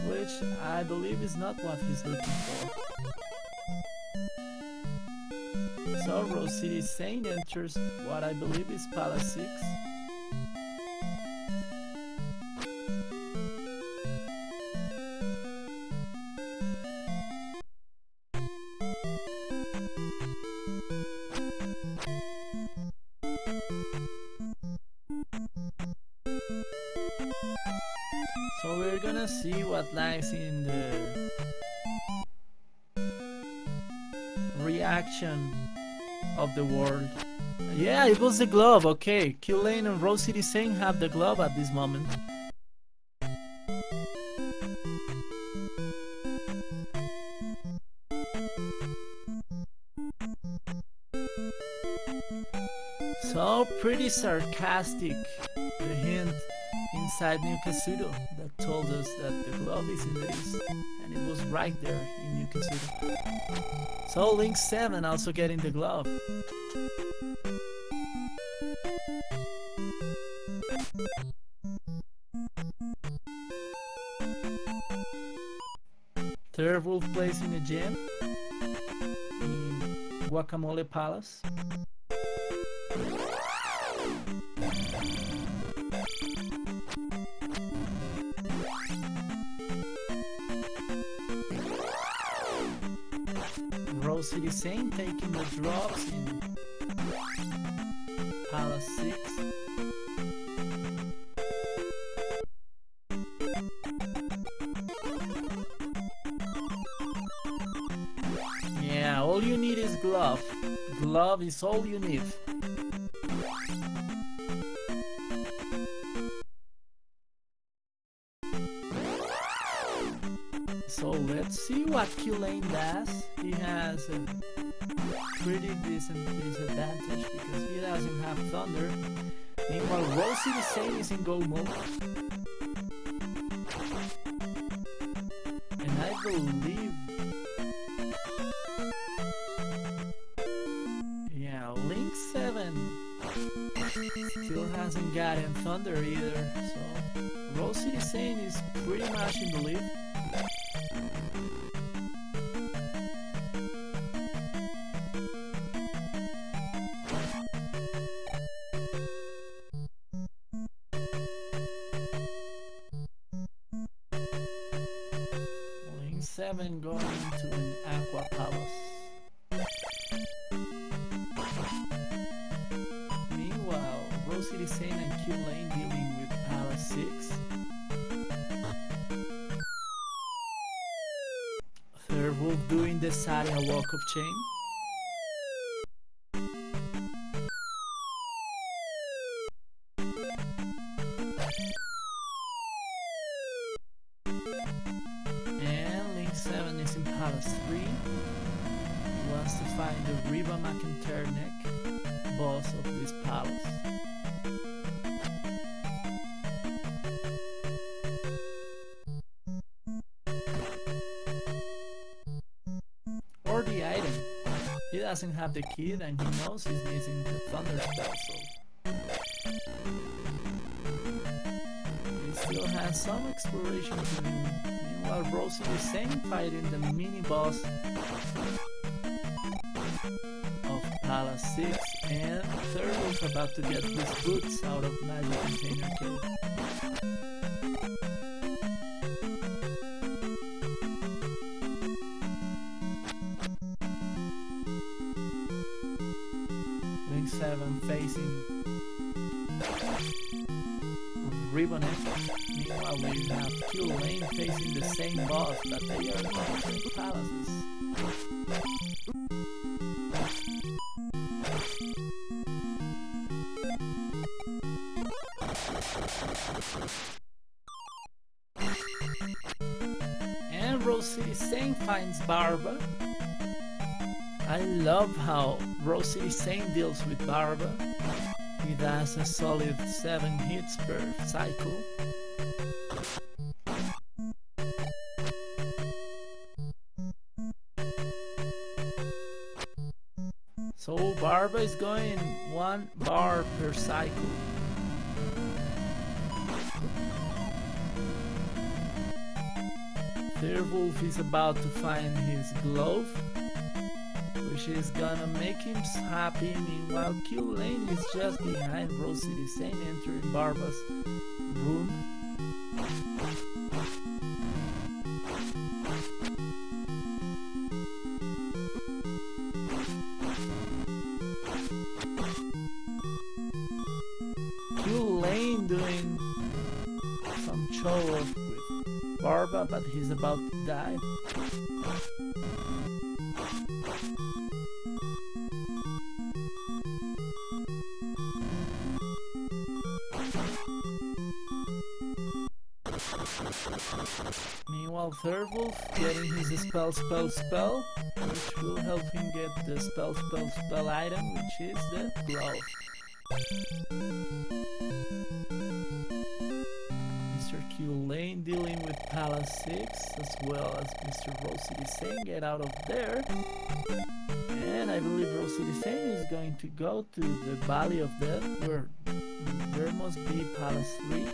Speaker 1: which I believe is not what he's looking for. So Rose City Saint enters what I believe is Palace 6. So we're gonna see what lies in the reaction of the world. Yeah, it was the glove. Okay, Q-Lane and Rose City Saint have the glove at this moment. So pretty sarcastic, the hint inside New Kasudo that told us that the glove is in the east, and it was right there in New Kasudo. So Link 7 also getting the glove. Third Wolf plays in a gem in Guacamole Palace. Rose City Saint taking the drops in Palace 6. Yeah, all you need is glove. Glove is all you need. So let's see what Q-Lane does. He has a pretty decent disadvantage because he doesn't have Thunder. Meanwhile, Rose City Saint is in go mode. And I believe... yeah, Link 7 still hasn't gotten Thunder either. So Rose City Saint is pretty much in the lead. Link 7 going to an Aqua Palace. Meanwhile, Rose City Saint and Q-Lane dealing with Palace 6. Third Wolf doing the Saria Walk of Chain. And Link 7 is in Palace 3. He wants to find the Reba McIntyre neck, boss of this palace. Or the item. He doesn't have the key and he knows he's missing the Thunder spell, so he still has some exploration to do. Meanwhile, Rose is Saint fighting the mini boss of Palace 6, and Third Wolf about to get his boots out of Magic Container Cave. Link 7 facing Ribbonet. Meanwhile, we have Q-Lane facing the same boss, but they are in different palaces. And Rose City Saint finds Barba. I love how Rose City Saint deals with Barba. He does a solid 7 hits per cycle. Barba is going 1 bar per cycle. Werewolf is about to find his glove, which is gonna make him happy. Meanwhile, Q Lane is just behind Rose City Saint, entering Barba's room. Q Lane doing some show off with Barba, but he's about to die. Meanwhile, Werewolf getting his spell, which will help him get the spell item, which is the glove. Mr. Q Lane dealing with Palace 6, as well as Mr. Rose City Saint. Get out of there. And I believe Rose City Saint is going to go to the Valley of Death, where there must be Palace 3.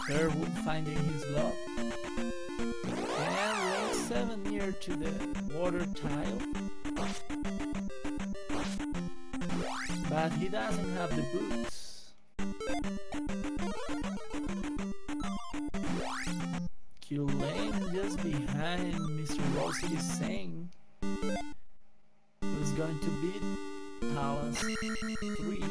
Speaker 1: Werewolf finding his glove. And lane 7 near to the water tile. But he doesn't have the boots. Q Lane just behind Mr. Rose City Saint, who's going to beat Palace 3.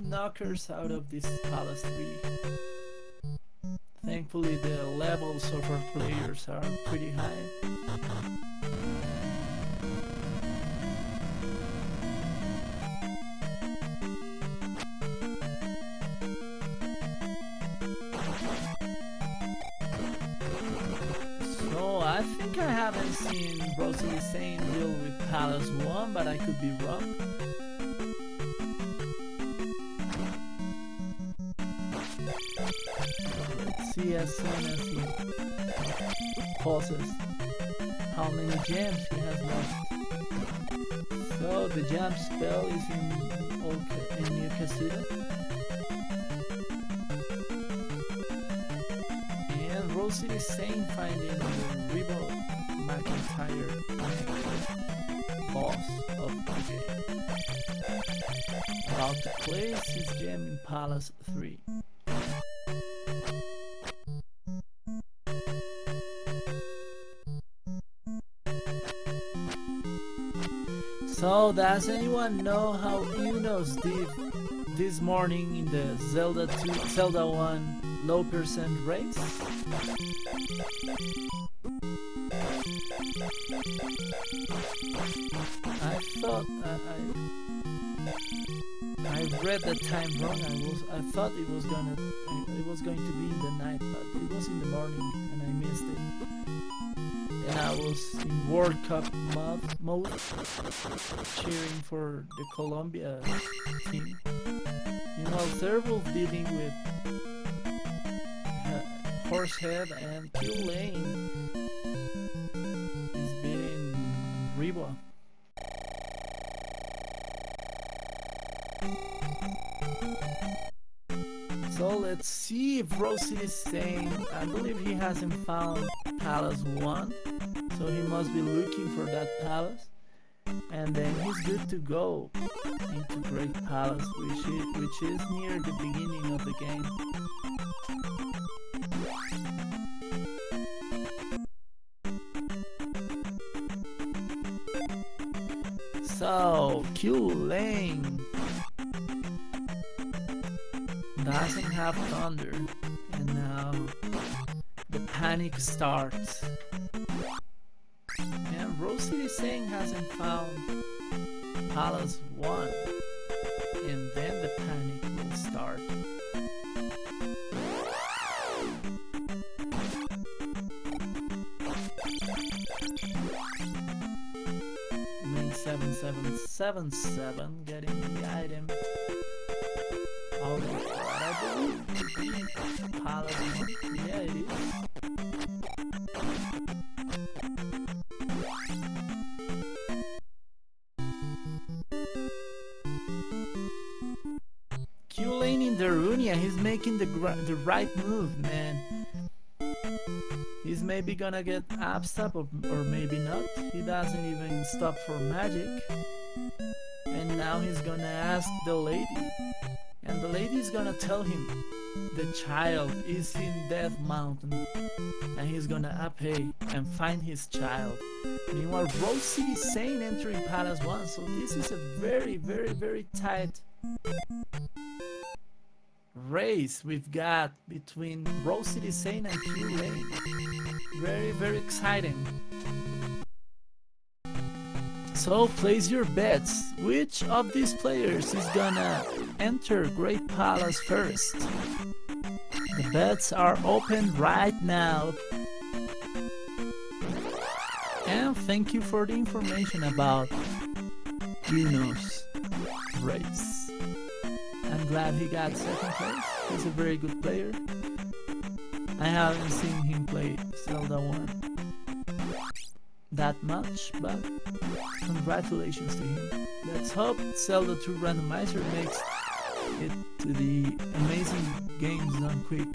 Speaker 1: Knockers out of this Palace 3. Thankfully the levels of our players are pretty high. So I think I haven't seen Rose City Saint deal with Palace 1, but I could be wrong. See as soon as he pauses how many gems he has left. So the gem spell is in New Casino. And Rose City Saint finding the Rebo McIntyre boss of the game. About to place his gem in Palace 3. So, does anyone know how Unos did this morning in the Zelda 1 low percent race? I thought I read the time wrong. I thought it was going to be in the night, but it was in the morning and I missed it. And I was in World Cup mode, cheering for the Colombia team. Meanwhile, Werewolf dealing with Horsehead, and Q Lane is beating Reba. So let's see if Rose City Saint, I believe he hasn't found Palace 1, so he must be looking for that palace, and then he's good to go into Great Palace, which is near the beginning of the game. So Q Lane doesn't have thunder, and now the panic starts. And Rose City Saint hasn't found Palace 1, and then the panic will start. 1777 getting the item out of what I believe to be Paladin. Yeah, it is. Q-Lane in the Runia, he's making the right move, man. He's maybe gonna get up-stop or maybe not. He doesn't even stop for magic. And now he's gonna ask the lady. And the lady is gonna tell him the child is in Death Mountain. And he's gonna up-pay and find his child. Meanwhile, Rose City Saint entering Palace 1. So this is a very, very, very tight race we've got between Rose City Saint and Q-Lane. Very, very exciting. So place your bets. Which of these players is gonna enter Great Palace first? The bets are open right now. And thank you for the information about Yuno's race. I'm glad he got second place. He's a very good player. I haven't seen him play Zelda 1 that much, but congratulations to him. Let's hope Zelda 2 Randomizer makes it to the amazing games done quick.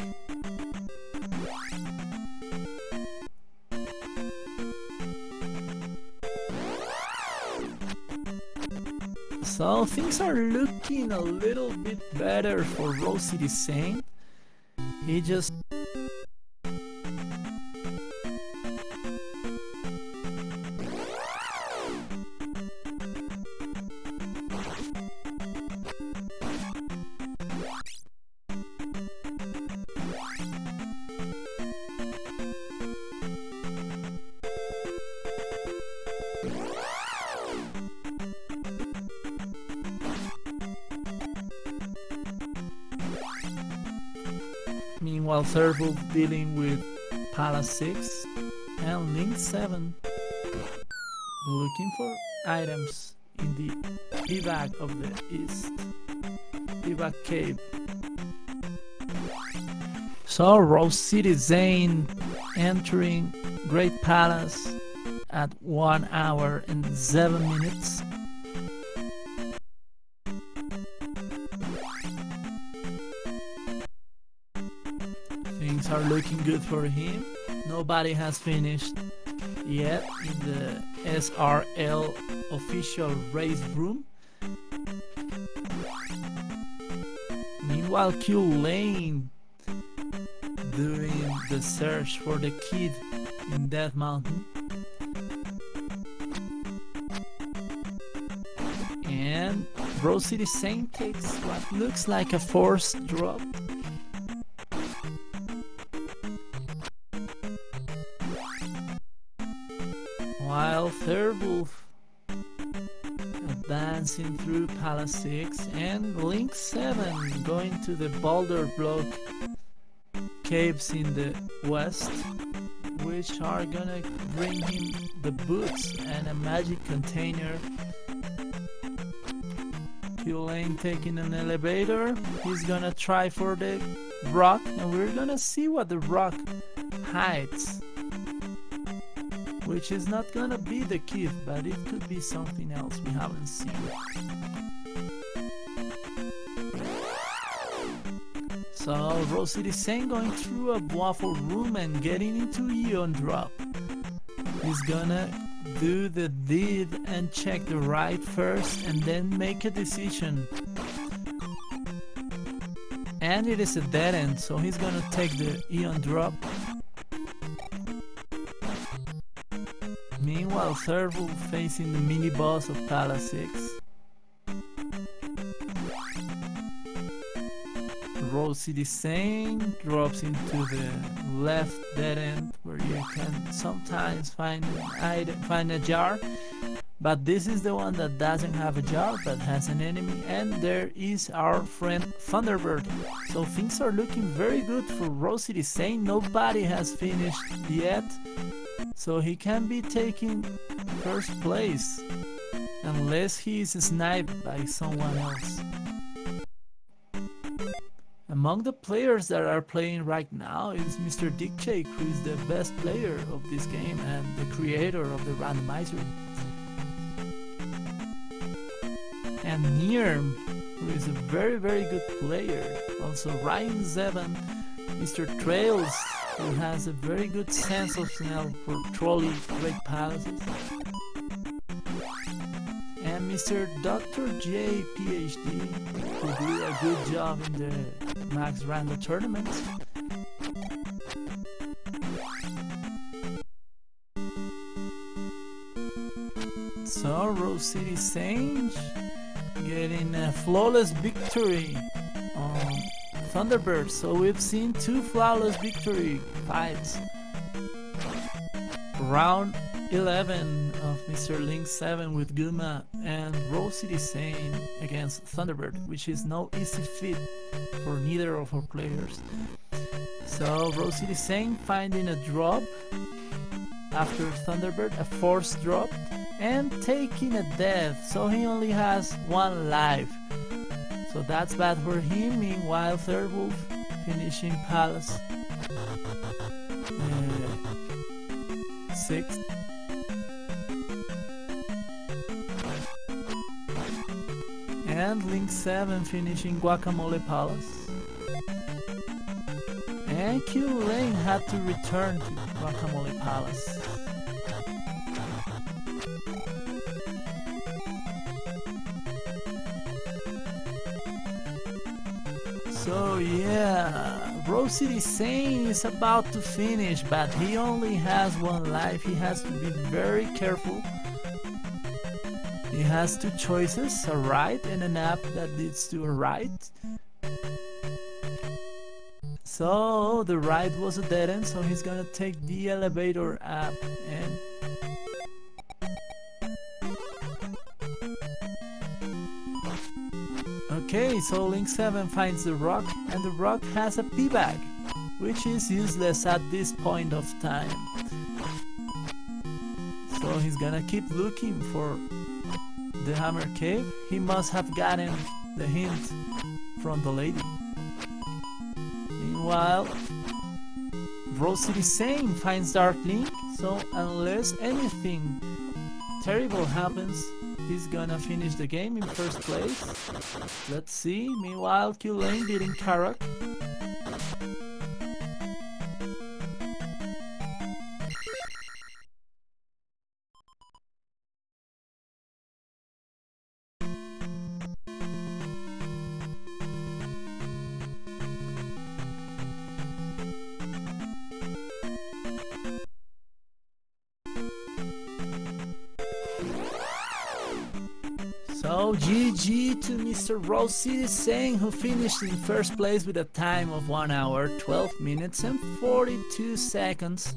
Speaker 1: So things are looking a little bit better for Rose City Saint. He just meanwhile, Third Wolf dealing with Palace 6 and Link 7 looking for items in the evac of the East, evac cave. So Rose City Saint entering Great Palace at 1 hour and 7 minutes. Things are looking good for him. Nobody has finished yet in the SRL official race room. Meanwhile, Q-Lane doing the search for the kid in Death Mountain. And Rose City Saint takes what looks like a forced drop. While Third Wolf advancing through Palace 6 and Link 7 going to the boulder block caves in the west, which are gonna bring him the boots and a magic container. Q-Lane taking an elevator. He's gonna try for the rock, and we're gonna see what the rock hides. Which is not gonna be the kid, but it could be something else we haven't seen. So Rose City Saint going through a waffle room and getting into Eon Drop. He's gonna do the deed and check the right first and then make a decision. And it is a dead end, so he's gonna take the Eon Drop. Meanwhile, Third Wolf facing the mini boss of Palace 6. Rose City Saint drops into the left dead end where you can sometimes find an item, find a jar, but this is the one that doesn't have a jar but has an enemy, and there is our friend Thunderbird. So things are looking very good for Rose City Saint. Nobody has finished yet, so he can be taking first place unless he is sniped by someone else. Among the players that are playing right now is Mr. Dickshake, who is the best player of this game and the creator of the Randomizer. And Nierm, who is a very good player. Also Ryan Zevan, Mr. Trails, who has a very good sense of smell for trolling great palaces. And Mr. Dr. J PhD, who did a good job in the Max Random tournament. So Rose City Sage getting a flawless victory on Thunderbird. So we've seen 2 flawless victory fights. Round 11 of Mr. Link 7 with Guma and Rose City Sane against Thunderbird, which is no easy feat for neither of our players. So Rose City Sane finding a drop after Thunderbird, a forced drop, and taking a death, so he only has 1 life. So that's bad for him. Meanwhile, Third Wolf finishing Palace 6th. And Link 7 finishing Guacamole Palace. And Q Lane had to return to Guacamole Palace. So yeah, Rose City Sane is about to finish, but he only has 1 life. He has to be very careful. He has 2 choices, a right and an up that leads to a right. So the right was a dead end, so he's gonna take the elevator up and okay, so Link 7 finds the rock, and the rock has a P-bag, which is useless at this point of time. So he's gonna keep looking for the Hammer Cave. He must have gotten the hint from the lady. Meanwhile, Rose City Sane finds Dark Link, so unless anything terrible happens, he's gonna finish the game in first place. Let's see. Meanwhile, Q Lane beating Karak. So GG to Mr. Rose City Sane, who finished in first place with a time of 1 hour, 12 minutes and 42 seconds,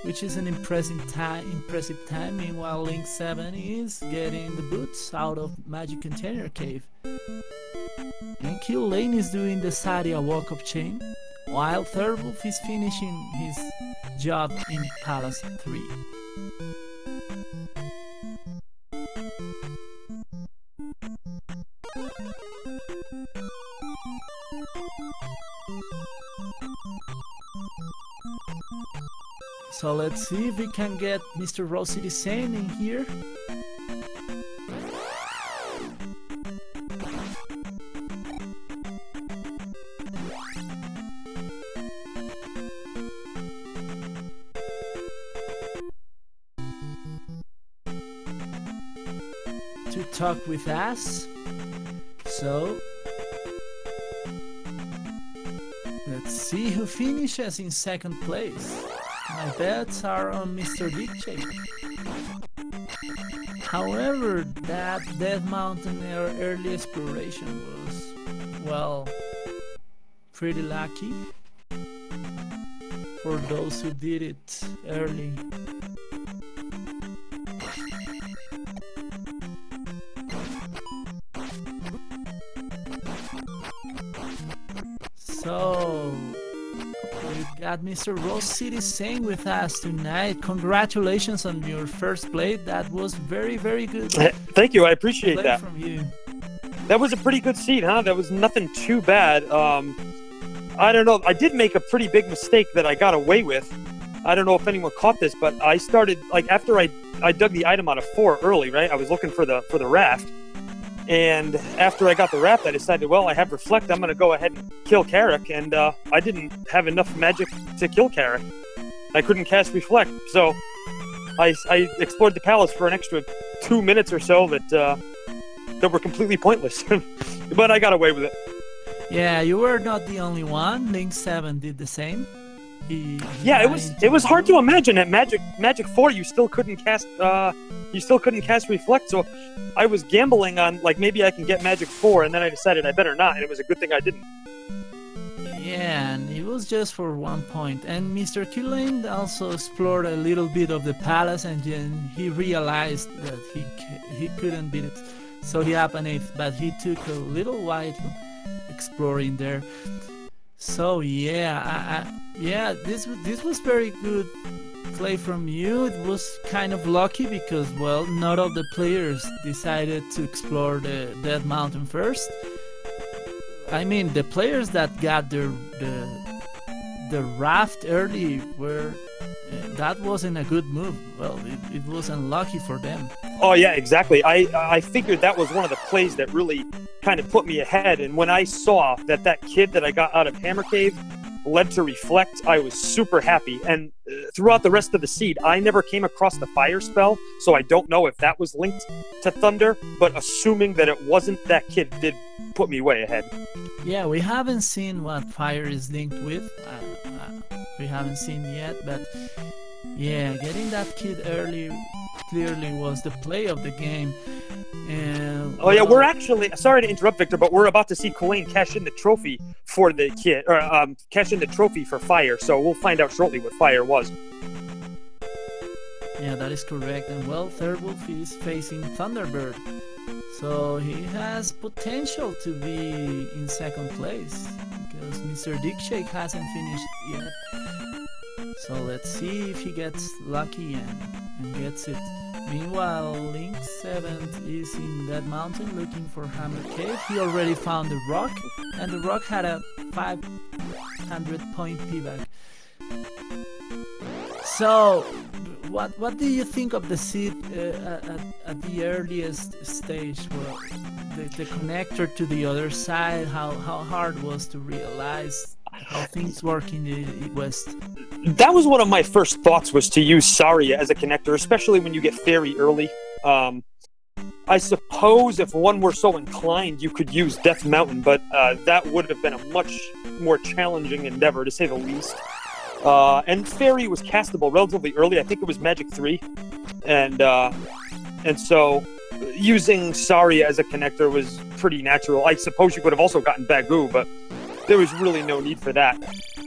Speaker 1: which is an impressive time. Meanwhile, Link 7 is getting the boots out of Magic Container Cave. And Q Lane is doing the Sadia Walk of Chain, while Third Wolf is finishing his job in Palace 3. So let's see if we can get Mr. Rose City Sane in here. To talk with us. So let's see who finishes in second place. My bets are on Mr. Dickshake. However, that Death Mountain early exploration was, well, pretty lucky for those who did it early. So we got Mr. Rose City saying with us tonight. Congratulations on your first play. That was very, very good.
Speaker 2: Thank you. I appreciate that.
Speaker 1: From you.
Speaker 2: That was a pretty good seed, huh? That was nothing too bad. I don't know. I did make a pretty big mistake that I got away with. I don't know if anyone caught this, but I started, like, after I dug the item out of 4 early, right? I was looking for the raft. And after I got the raft, I decided, well, I have Reflect. I'm going to go ahead and kill Carrick. And I didn't have enough magic to kill Carrick. I couldn't cast Reflect. So I explored the palace for an extra 2 minutes or so that were completely pointless. But I got away with it.
Speaker 1: Yeah, you were not the only one. Link 7 did the same.
Speaker 2: It was hard to imagine at Magic 4 you still couldn't cast Reflect. So I was gambling on, like, maybe I can get Magic 4, and then I decided I better not, and it was a good thing I didn't.
Speaker 1: Yeah, and it was just for 1 point. And Mr. Killane also explored a little bit of the palace, and then he realized that he couldn't beat it. So he up an 8th, but he took a little while exploring there. So yeah, this was very good play from you. It was kind of lucky because, well, not all the players decided to explore the Dead Mountain first. I mean, the players that got the raft early were that wasn't a good move. Well, it was unlucky for them.
Speaker 2: Oh yeah, exactly. I figured that was one of the plays that really kind of put me ahead. And when I saw that kid that I got out of Hammer Cave led to Reflect, I was super happy. And throughout the rest of the seed, I never came across the fire spell, so I don't know if that was linked to Thunder, but assuming that it wasn't, that kid did put me way ahead.
Speaker 1: Yeah, we haven't seen what fire is linked with. We haven't seen yet, but yeah, getting that kid early clearly was the play of the game. And
Speaker 2: oh yeah, we're actually, sorry to interrupt, Victor, but we're about to see Killane cash in the trophy for the kid, or cash in the trophy for fire. So we'll find out shortly what fire was.
Speaker 1: Yeah, that is correct. And well, Third-Wolf is facing Thunderbird, so he has potential to be in second place because Mr. Dickshake hasn't finished yet. So let's see if he gets lucky and gets it. Meanwhile, Link 7 is in that mountain looking for Hammer Cave. He already found the rock, and the rock had a 500 point payback. So, what do you think of the seed at the earliest stage? Well, the connector to the other side, how hard was to realize how things work in the West?
Speaker 2: That was one of my first thoughts, was to use Saria as a connector, especially when you get Fairy early. I suppose if one were so inclined, you could use Death Mountain, but that would have been a much more challenging endeavor, to say the least. And Fairy was castable relatively early. I think it was Magic 3. And so using Saria as a connector was pretty natural. I suppose you could have also gotten Bagoo, but there was really no need for that.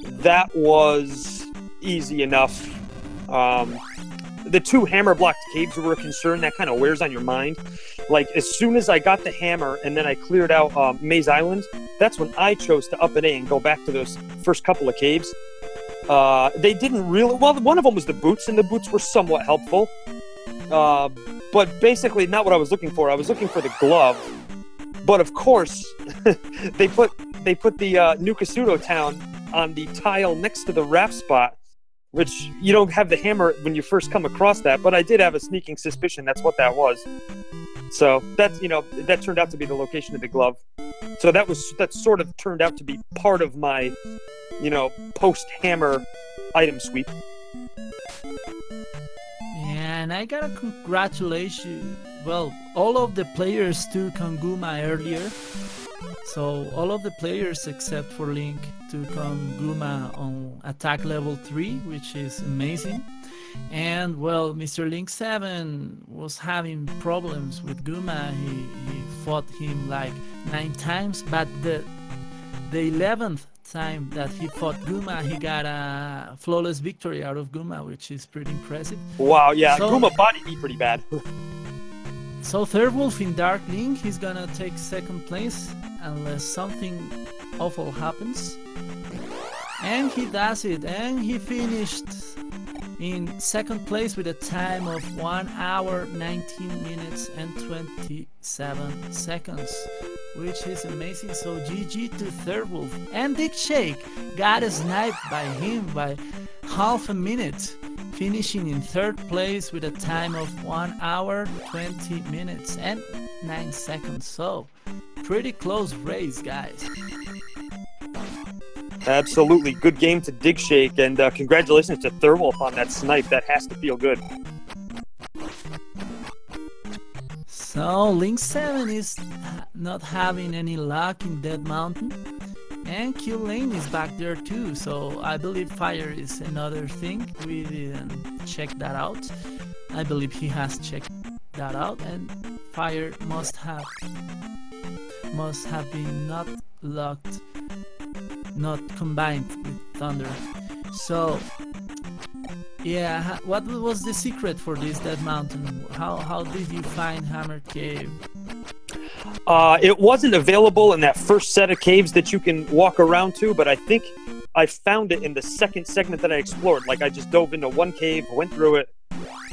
Speaker 2: That was easy enough. The 2 hammer-blocked caves were a concern. That kind of wears on your mind. Like, as soon as I got the hammer and then I cleared out Maze Island, that's when I chose to up an A and go back to those first couple of caves. They didn't really... Well, one of them was the boots, and the boots were somewhat helpful. But basically not what I was looking for. I was looking for the glove. But of course, they put the New Kasuto town on the tile next to the raft spot, which you don't have the hammer when you first come across that, but I did have a sneaking suspicion that's what that was. So that's, that turned out to be the location of the glove. So that sort of turned out to be part of my, post-hammer item sweep.
Speaker 1: Yeah, and I gotta congratulate you. Well, all of the players took Guma earlier. So all of the players except for Link took Guma on attack level 3, which is amazing. And well, Mr. Link 7 was having problems with Guma. He fought him like 9 times, but the 11th time that he fought Guma, he got a flawless victory out of Guma, which is pretty impressive.
Speaker 2: Wow, yeah, so, Guma bodied me pretty bad.
Speaker 1: So Third-Wolf in Dark Link, he's gonna take second place unless something awful happens. And he does it, and he finished in second place with a time of 1 hour 19 minutes and 27 seconds, which is amazing. So GG to Third Wolf. And Dick Shake got sniped by him by half a minute, finishing in third place with a time of 1 hour 20 minutes and 9 seconds. So pretty close race, guys.
Speaker 2: Absolutely. Good game to Dig Shake, and congratulations to Thurwolf on that snipe. That has to feel good.
Speaker 1: So Link 7 is not having any luck in Dead Mountain, and Q Lane is back there too. So I believe fire is another thing. We didn't check that out. I believe he has checked that out, and fire must have been not locked, not combined with thunder. So yeah, what was the secret for this Dead Mountain? How did you find Hammer Cave?
Speaker 2: It wasn't available in that first set of caves that you can walk around to, but I think I found it in the second segment that I explored. Like, I just dove into one cave, went through it,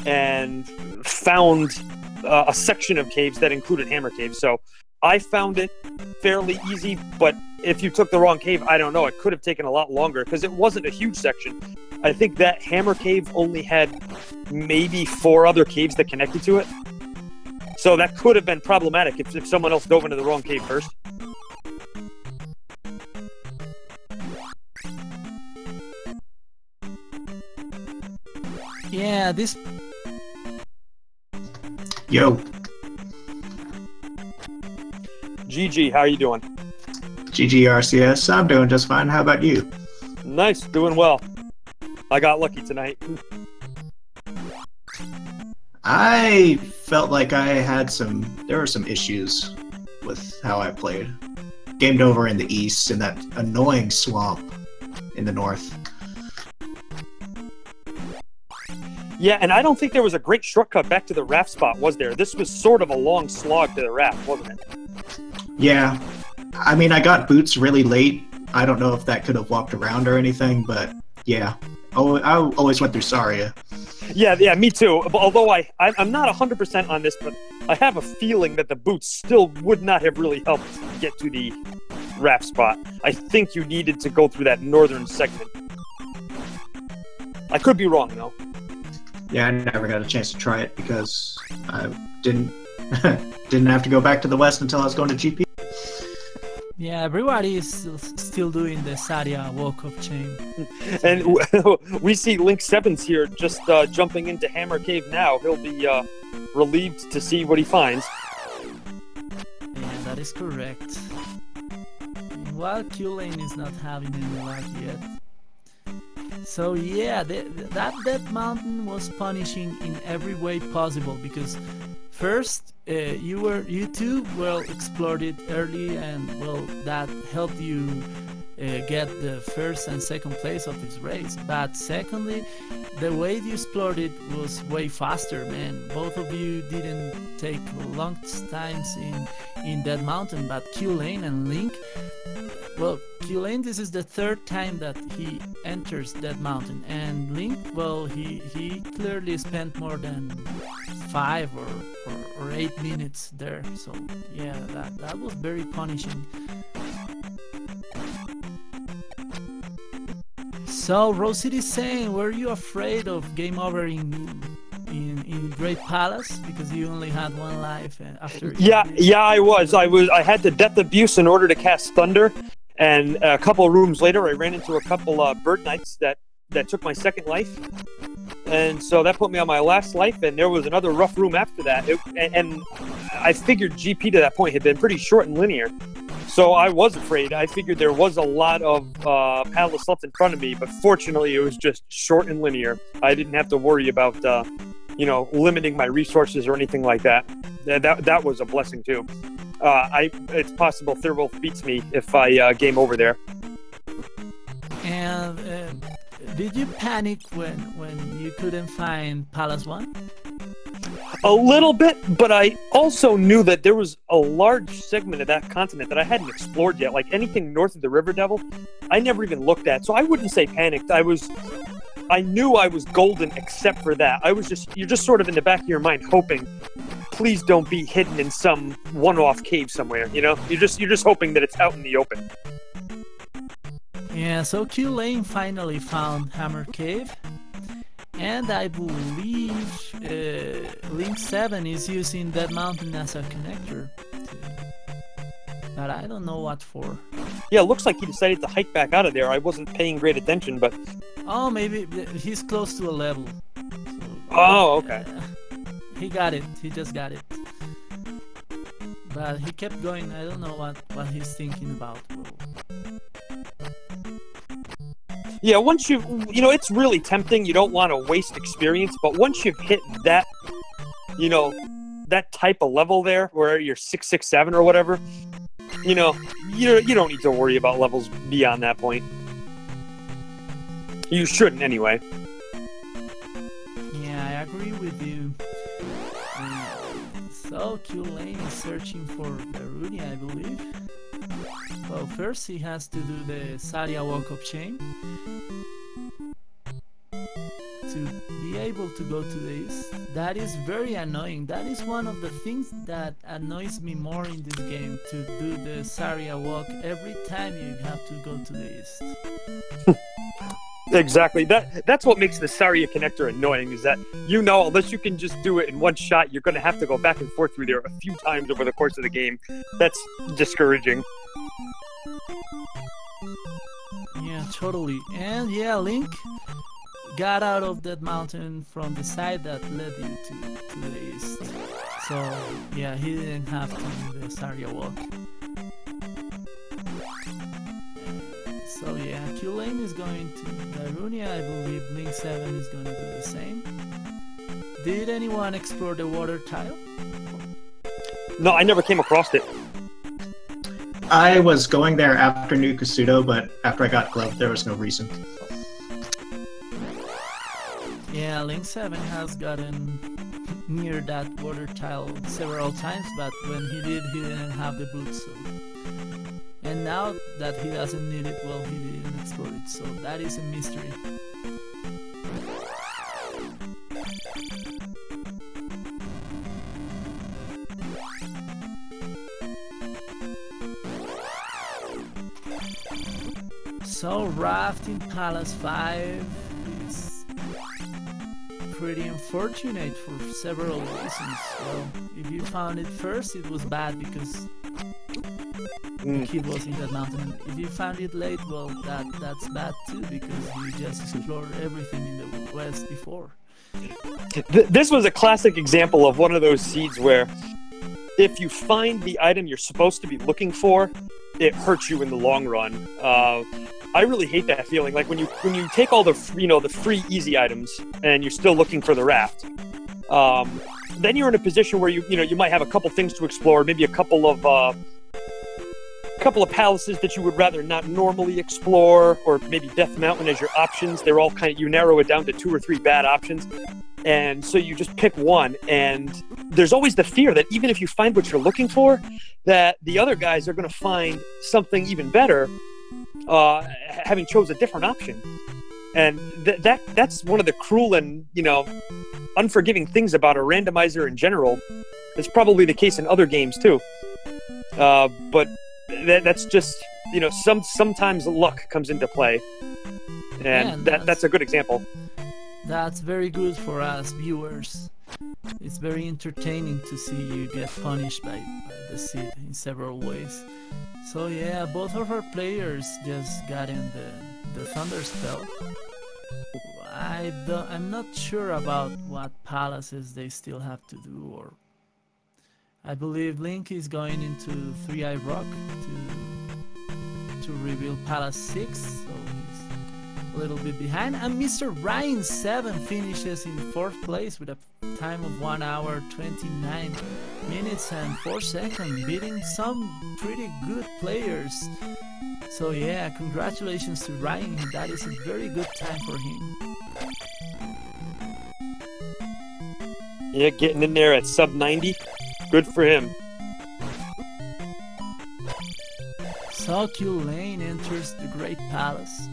Speaker 2: and found a section of caves that included Hammer Cave. So I found it fairly easy, but if you took the wrong cave, I don't know. It could have taken a lot longer because it wasn't a huge section. I think that Hammer Cave only had maybe 4 other caves that connected to it. So that could have been problematic if someone else dove into the wrong cave first.
Speaker 1: Yeah, this...
Speaker 3: Yo.
Speaker 2: GG, how are you doing?
Speaker 3: GG RCS, I'm doing just fine. How about you?
Speaker 2: Nice, doing well. I got lucky tonight.
Speaker 3: I felt like there were some issues with how I played. Gamed over in the east in that annoying swamp in the north.
Speaker 2: Yeah, and I don't think there was a great shortcut back to the raft spot, was there? This was sort of a long slog to the raft, wasn't it?
Speaker 3: Yeah. I mean, I got boots really late. I don't know if that could have walked around or anything, but yeah. Oh, I always went through Saria.
Speaker 2: Yeah, me too. Although I'm not 100% on this, but I have a feeling that the boots still would not have really helped get to the raft spot. I think you needed to go through that northern segment. I could be wrong, though.
Speaker 3: Yeah, I never got a chance to try it because I didn't have to go back to the west until I was going to GP.
Speaker 1: Yeah, everybody is still doing the Saria walk of shame.
Speaker 2: And we see Link 7's here just jumping into Hammer Cave now. He'll be relieved to see what he finds.
Speaker 1: Yeah, that is correct. While Q-Lane is not having any luck yet. So yeah, that Dead Mountain was punishing in every way possible because first, you two explored it early, and well, that helped you get the first and second place of this race. But secondly, the way you explored it was way faster, man. Both of you didn't take long times in Dead Mountain, but Q-Lane and Link. Well, Q-Lane, this is the third time that he enters Dead Mountain, and Link, well, he clearly spent more than 5 or 8 minutes there. So yeah, that was very punishing. So Rose City is saying, were you afraid of game over in Great Palace because you only had 1 life after?
Speaker 2: Yeah, I was. I had to death abuse in order to cast Thunder, and a couple of rooms later, I ran into a couple bird knights that took my second life, and so that put me on my last life. And there was another rough room after that, and I figured GP to that point had been pretty short and linear. So I was afraid. I figured there was a lot of Palace left in front of me, but fortunately it was just short and linear. I didn't have to worry about, limiting my resources or anything like that. That was a blessing too. It's possible Thurwolf beats me if I game over there.
Speaker 1: And did you panic when you couldn't find Palace 1?
Speaker 2: A little bit, but I also knew that there was a large segment of that continent that I hadn't explored yet. Like anything north of the River Devil, I never even looked at. So I wouldn't say panicked. I knew I was golden except for that. You're just sort of in the back of your mind hoping, please don't be hidden in some one-off cave somewhere, you know? You're just hoping that it's out in the open.
Speaker 1: Yeah, so Q Lane finally found Hammer Cave. And I believe Link 7 is using that mountain as a connector. But I don't know what for.
Speaker 2: Yeah, it looks like he decided to hike back out of there. I wasn't paying great attention, but...
Speaker 1: Oh, maybe he's close to a level.
Speaker 2: So, okay.
Speaker 1: He got it. He just got it. But he kept going. I don't know what he's thinking about.
Speaker 2: Yeah, once you know, it's really tempting. You don't want to waste experience, but once you've hit that, you know, that type of level there, where you're 667 or whatever, you know, you don't need to worry about levels beyond that point. You shouldn't, anyway.
Speaker 1: Yeah, I agree with you. So Q Lane is searching for Garudia, I believe. Well, first he has to do the Saria Walk of Shame to be able to go to the east. That is very annoying. That is one of the things that annoys me more in this game, to do the Saria Walk every time you have to go to the east.
Speaker 2: Exactly. That's what makes the Saria connector annoying, is that, you know, unless you can just do it in one shot, you're going to have to go back and forth through there a few times over the course of the game. That's discouraging.
Speaker 1: Yeah, totally. And yeah, Link got out of that mountain from the side that led you to the east. So yeah, he didn't have to do the Saria Walk. So yeah, Q Lane is going to Darunia. I believe Link 7 is going to do the same. Did anyone explore the water tile?
Speaker 2: No, I never came across it.
Speaker 3: I was going there after New Kasuto, but after I got Glove, there was no reason.
Speaker 1: Yeah, Link 7 has gotten near that water tile several times, but when he did, he didn't have the boots. So. And now that he doesn't need it, well, he didn't explore it, so that is a mystery. So Rafting Palace 5 is pretty unfortunate for several reasons. Well, if you found it first, it was bad because the kid was in that mountain. If you found it late, well, that's bad too, because you just explored everything in the west before.
Speaker 2: This was a classic example of one of those seeds where if you find the item you're supposed to be looking for, it hurts you in the long run. I really hate that feeling. Like when you take all the the free easy items and you're still looking for the raft, then you're in a position where you might have a couple things to explore, maybe a couple of palaces that you would rather not normally explore, or maybe Death Mountain as your options. They're all kind of, you narrow it down to 2 or 3 bad options, and so you just pick one. And there's always the fear that even if you find what you're looking for, that the other guys are going to find something even better, having chose a different option. And that's one of the cruel and unforgiving things about a randomizer in general. It's probably the case in other games too, but that's just sometimes luck comes into play, and that's a good example.
Speaker 1: That's very good for us viewers. It's very entertaining to see you get punished by the seed in several ways. So yeah, both of our players just got in the Thunder Spell. I'm not sure about what palaces they still have to do, or I believe Link is going into Three-Eye Rock to reveal Palace 6, so he's a little bit behind. And Mr. Ryan 7 finishes in 4th place with a time of 1 hour 29 minutes and 4 seconds, beating some pretty good players. So yeah, congratulations to Ryan, that is a very good time for him.
Speaker 2: Yeah, getting in there at sub 90. Good for him.
Speaker 1: Sawkill Lane enters the Great Palace.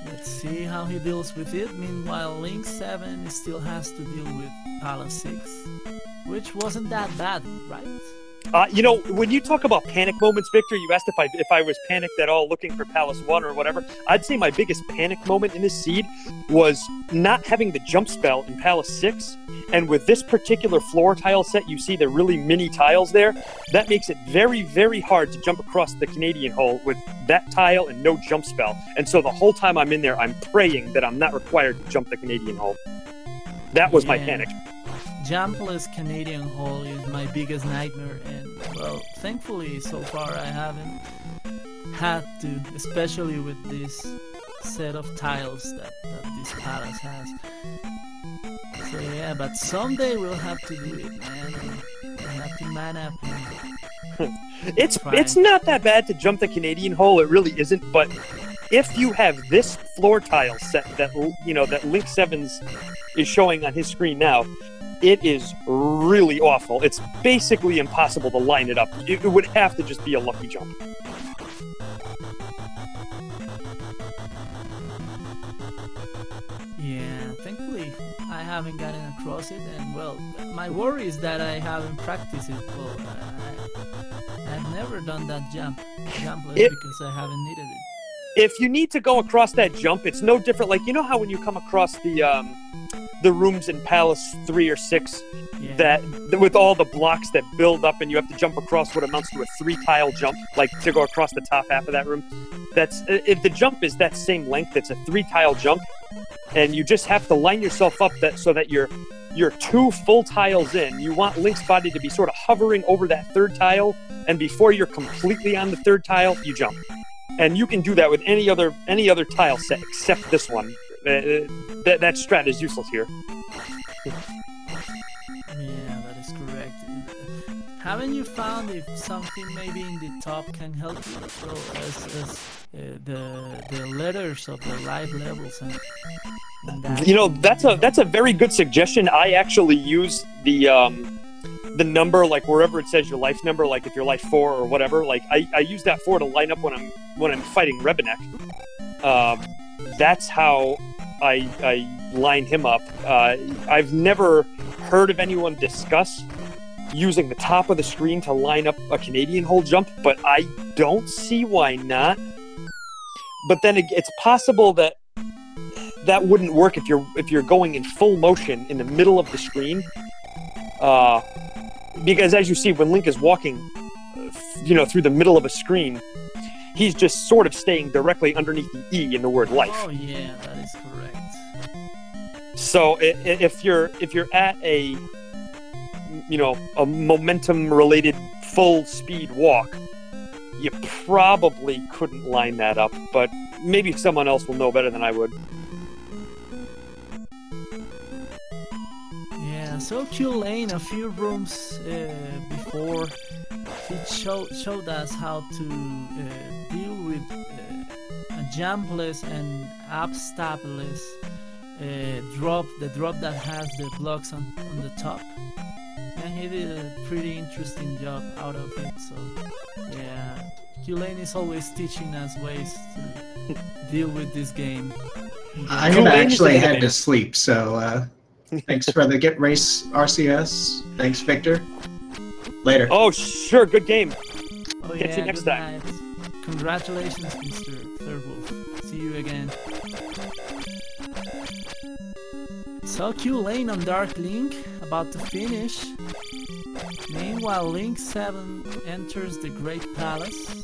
Speaker 1: Let's see how he deals with it. Meanwhile, Link 7 still has to deal with Palace 6, which wasn't that bad, right?
Speaker 2: You know, when you talk about panic moments, Victor, you asked if I was panicked at all looking for Palace 1 or whatever. I'd say my biggest panic moment in this seed was not having the jump spell in Palace 6. And with this particular floor tile set, you see the really mini tiles there. That makes it very, very hard to jump across the Canadian hole with that tile and no jump spell. And so the whole time I'm in there, I'm praying that I'm not required to jump the Canadian hole. That was my panic.
Speaker 1: Jumpless Canadian hole is my biggest nightmare, and well, thankfully so far I haven't had to, especially with this set of tiles that this palace has. So yeah, but someday we'll have to do it, man. We'll have to man up.
Speaker 2: It's not that bad to jump the Canadian hole. It really isn't. But if you have this floor tile set that that Link 7's is showing on his screen now, it is really awful. It's basically impossible to line it up. It would have to just be a lucky jump.
Speaker 1: Yeah, thankfully I haven't gotten across it, and well, my worry is that I haven't practiced it. Well, I've never done that jumpless because I haven't needed it.
Speaker 2: If you need to go across that jump, it's no different. Like, you know how when you come across the rooms in Palace 3 or 6 that with all the blocks that build up and you have to jump across what amounts to a 3-tile jump, like to go across the top half of that room. That's if the jump is that same length, it's a 3-tile jump, and you just have to line yourself up so that you're 2 full tiles in. You want Link's body to be sort of hovering over that 3rd tile, and before you're completely on the 3rd tile, you jump. And you can do that with any other tile set except this one. That strat is useless here.
Speaker 1: Yeah, that is correct. Haven't you found if something maybe in the top can help you? So as the letters of the life levels and that.
Speaker 2: You know, that's a very good suggestion. I actually use the number, like wherever it says your life number, like if you're life 4 or whatever. Like I use that 4 to line up when I'm fighting Rebenek. That's how I line him up. I've never heard of anyone discuss using the top of the screen to line up a Canadian hole jump, but I don't see why not. But then it's possible that wouldn't work if you're going in full motion in the middle of the screen. Because as you see, when Link is walking, through the middle of a screen, he's just sort of staying directly underneath the E in the word life.
Speaker 1: Oh yeah, that is correct.
Speaker 2: So if you're at a momentum-related full-speed walk, you probably couldn't line that up. But maybe someone else will know better than I would.
Speaker 1: Yeah, so Lane a few rooms before he showed us how to deal with a jumpless and upstabless drop, the drop that has the blocks on the top, and he did a pretty interesting job out of it. So yeah, Lane is always teaching us ways to deal with this game.
Speaker 3: I actually had to sleep, so thanks for the Get Race RCS. Thanks, Victor. Later.
Speaker 2: Oh, sure. Good game.
Speaker 1: Oh,
Speaker 2: Catch you next time.
Speaker 1: Night. Congratulations, Mr. Third. See you again. So Lane on Dark Link, about to finish. Meanwhile, Link 7 enters the Great Palace.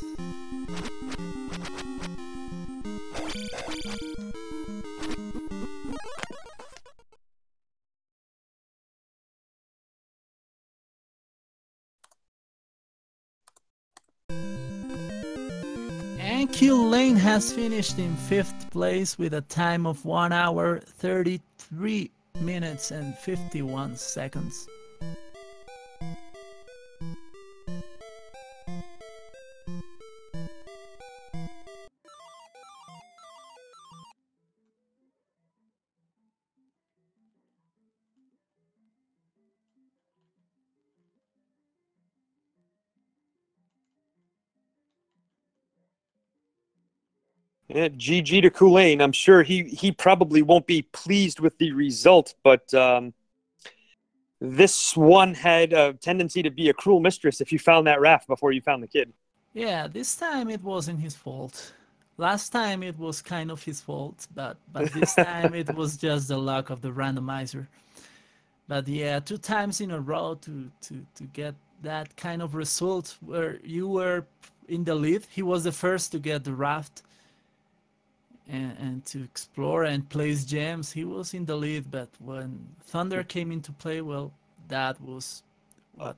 Speaker 1: Lane has finished in 5th place with a time of 1 hour 33 minutes and 51 seconds.
Speaker 2: Yeah, GG to Kulane. I'm sure he probably won't be pleased with the result, but this one had a tendency to be a cruel mistress if you found that raft before you found the kid.
Speaker 1: Yeah, this time it wasn't his fault. Last time it was kind of his fault, but this time it was just the luck of the randomizer. But yeah, 2 times in a row to get that kind of result where you were in the lead. He was the first to get the raft and to explore and place gems. He was in the lead, but when Thunder came into play, well, that was what.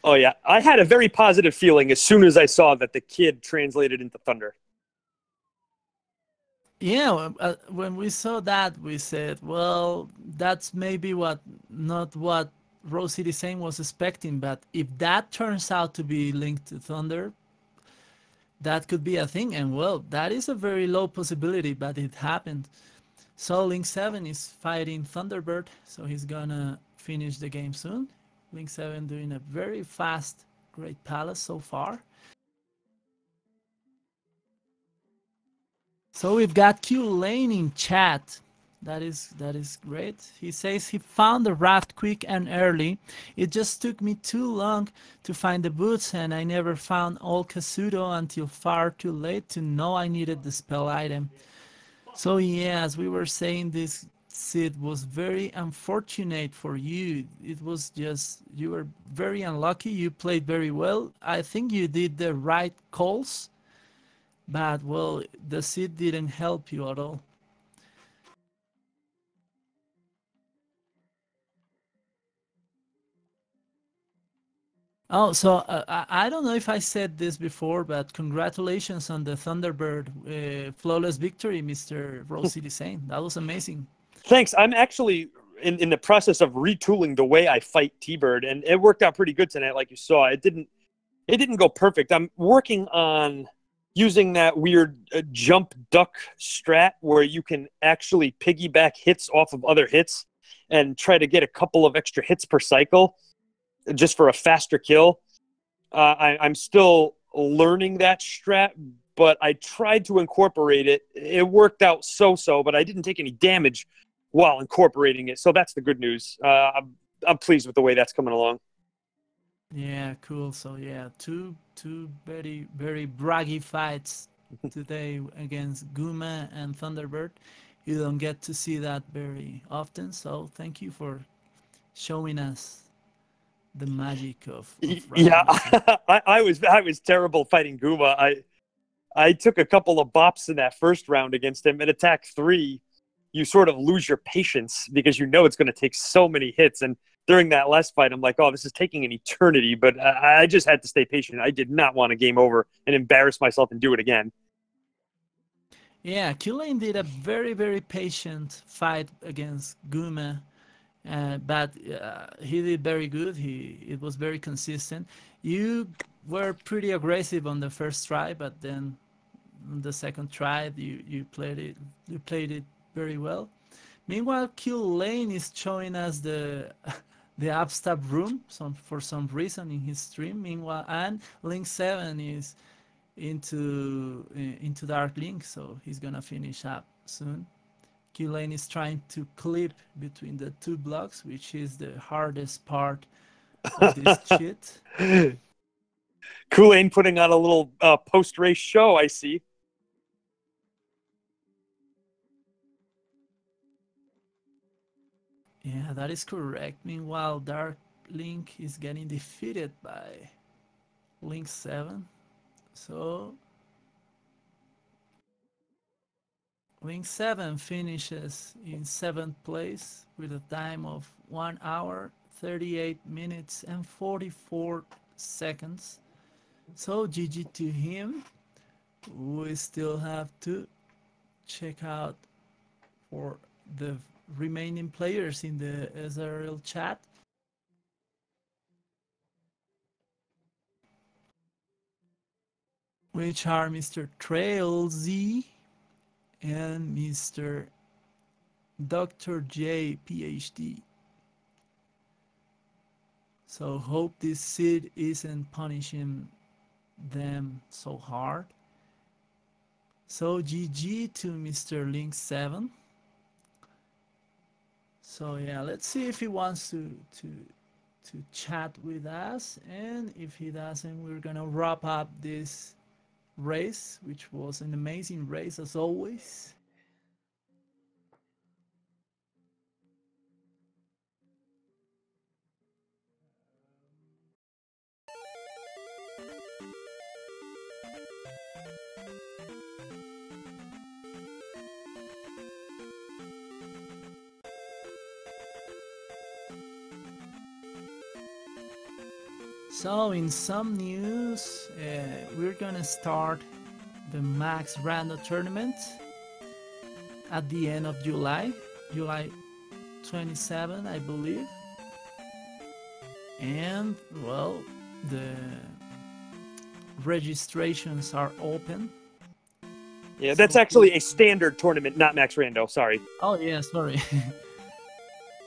Speaker 2: Oh yeah, I had a very positive feeling as soon as I saw that the kid translated into Thunder.
Speaker 1: Yeah, when we saw that, we said, well, that's maybe not what Rose City Saint was expecting, but if that turns out to be linked to Thunder, that could be a thing. And well, that is a very low possibility, but it happened. So Link 7 is fighting Thunderbird, so he's gonna finish the game soon. Link 7 doing a very fast, great palace so far. So we've got Q Lane in chat. That is great. He says he found the raft quick and early. It just took me too long to find the boots, and I never found all Kazuto until far too late to know I needed the spell item. So yeah, as we were saying, this Sid was very unfortunate for you. It was just, you were very unlucky. You played very well. I think you did the right calls, but well, the Sid didn't help you at all. Oh, so I don't know if I said this before, but congratulations on the Thunderbird flawless victory, Mr. Rose City Saint. That was amazing.
Speaker 2: Thanks. I'm actually in the process of retooling the way I fight T-Bird, and it worked out pretty good tonight, like you saw. It didn't go perfect. I'm working on using that weird jump duck strat where you can actually piggyback hits off of other hits and try to get a couple of extra hits per cycle just for a faster kill. I'm still learning that strat, but I tried to incorporate it. It worked out so, but I didn't take any damage while incorporating it. So that's the good news. I'm pleased with the way that's coming along.
Speaker 1: Yeah, cool. So yeah, two very very braggy fights today against Guma and Thunderbird. You don't get to see that very often, so thank you for showing us the magic of
Speaker 2: Yeah,
Speaker 1: randomizer.
Speaker 2: I was terrible fighting Guma. I took a couple of bops in that first round against him. In attack 3, you sort of lose your patience because you know it's going to take so many hits. And during that last fight, I'm like, oh, this is taking an eternity. But I just had to stay patient. I did not want a game over and embarrass myself and do it again.
Speaker 1: Yeah, Kulane did a very very patient fight against Guma. But he did very good. It was very consistent. You were pretty aggressive on the first try, but then on the second try you played it very well. Meanwhile, Kill Lane is showing us the the upstab room for some reason in his stream. Meanwhile, and Link 7 is into Dark Link, so he's gonna finish up soon. Lane is trying to clip between the two blocks, which is the hardest part of this shit.
Speaker 2: Kulane putting on a little post-race show, I see.
Speaker 1: Yeah, that is correct. Meanwhile, Dark Link is getting defeated by Link 7. So Link 7 finishes in 7th place with a time of 1 hour, 38 minutes and 44 seconds. So GG to him. We still have to check out for the remaining players in the SRL chat. Which are Mr. Trail Z and Mr. Dr. J PhD. So hope this Sid isn't punishing them so hard. So GG to Mr. Link 7. So yeah, let's see if he wants to chat with us, and if he doesn't, we're gonna wrap up this race, which was an amazing race as always. So in some news, we're gonna start the Max Random tournament at the end of July, July 27, I believe. And well, the registrations are open.
Speaker 2: Yeah, that's actually a standard tournament, not Max Rando. Sorry.
Speaker 1: Oh yeah, sorry.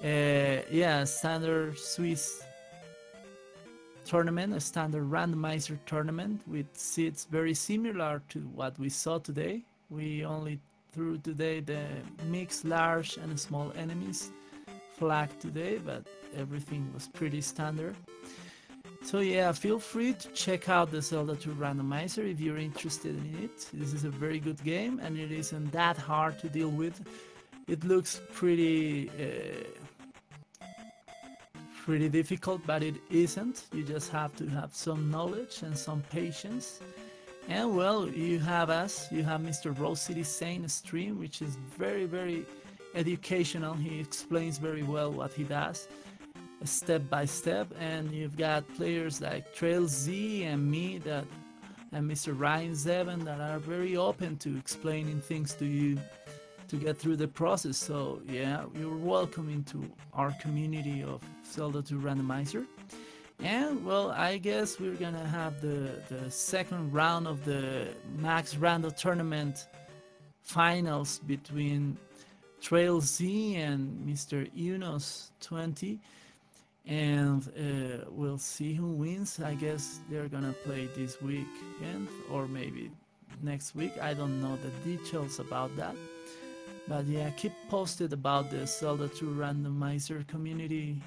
Speaker 1: Yeah, standard Swiss tournament, a standard randomizer tournament with seeds very similar to what we saw today. We only threw today the mixed, large, and small enemies flag today, but everything was pretty standard. So yeah, feel free to check out the Zelda 2 randomizer if you're interested in it. This is a very good game, and it isn't that hard to deal with. It looks pretty difficult, but it isn't. You just have to have some knowledge and some patience. And well, you have us, you have Mr. Rose City Sane stream, which is very educational. He explains very well what he does, step by step. And you've got players like Trail Z and me and Mr. Ryan Zevon that are very open to explaining things to you to get through the process. So yeah, you're welcome into our community of Zelda 2 Randomizer. And well, I guess we're gonna have the second round of the Max Rando tournament finals between Trail Z and Mr. Unos 20, and we'll see who wins. I guess they're gonna play this weekend or maybe next week. I don't know the details about that. But yeah, keep posted about the Zelda 2 Randomizer community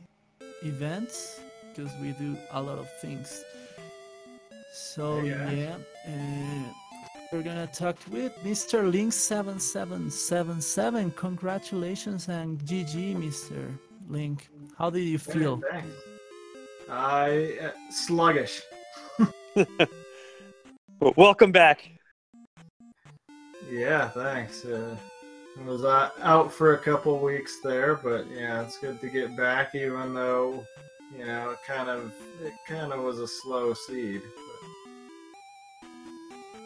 Speaker 1: events, because we do a lot of things. So yeah, we're gonna talk with Mr. Link 7777. Congratulations and GG, Mr. Link. How did you feel?
Speaker 4: Sluggish.
Speaker 2: Well, welcome back.
Speaker 4: Yeah, thanks. I was out for a couple weeks there, but yeah, it's good to get back, even though, you know, it kind of was a slow seed. But...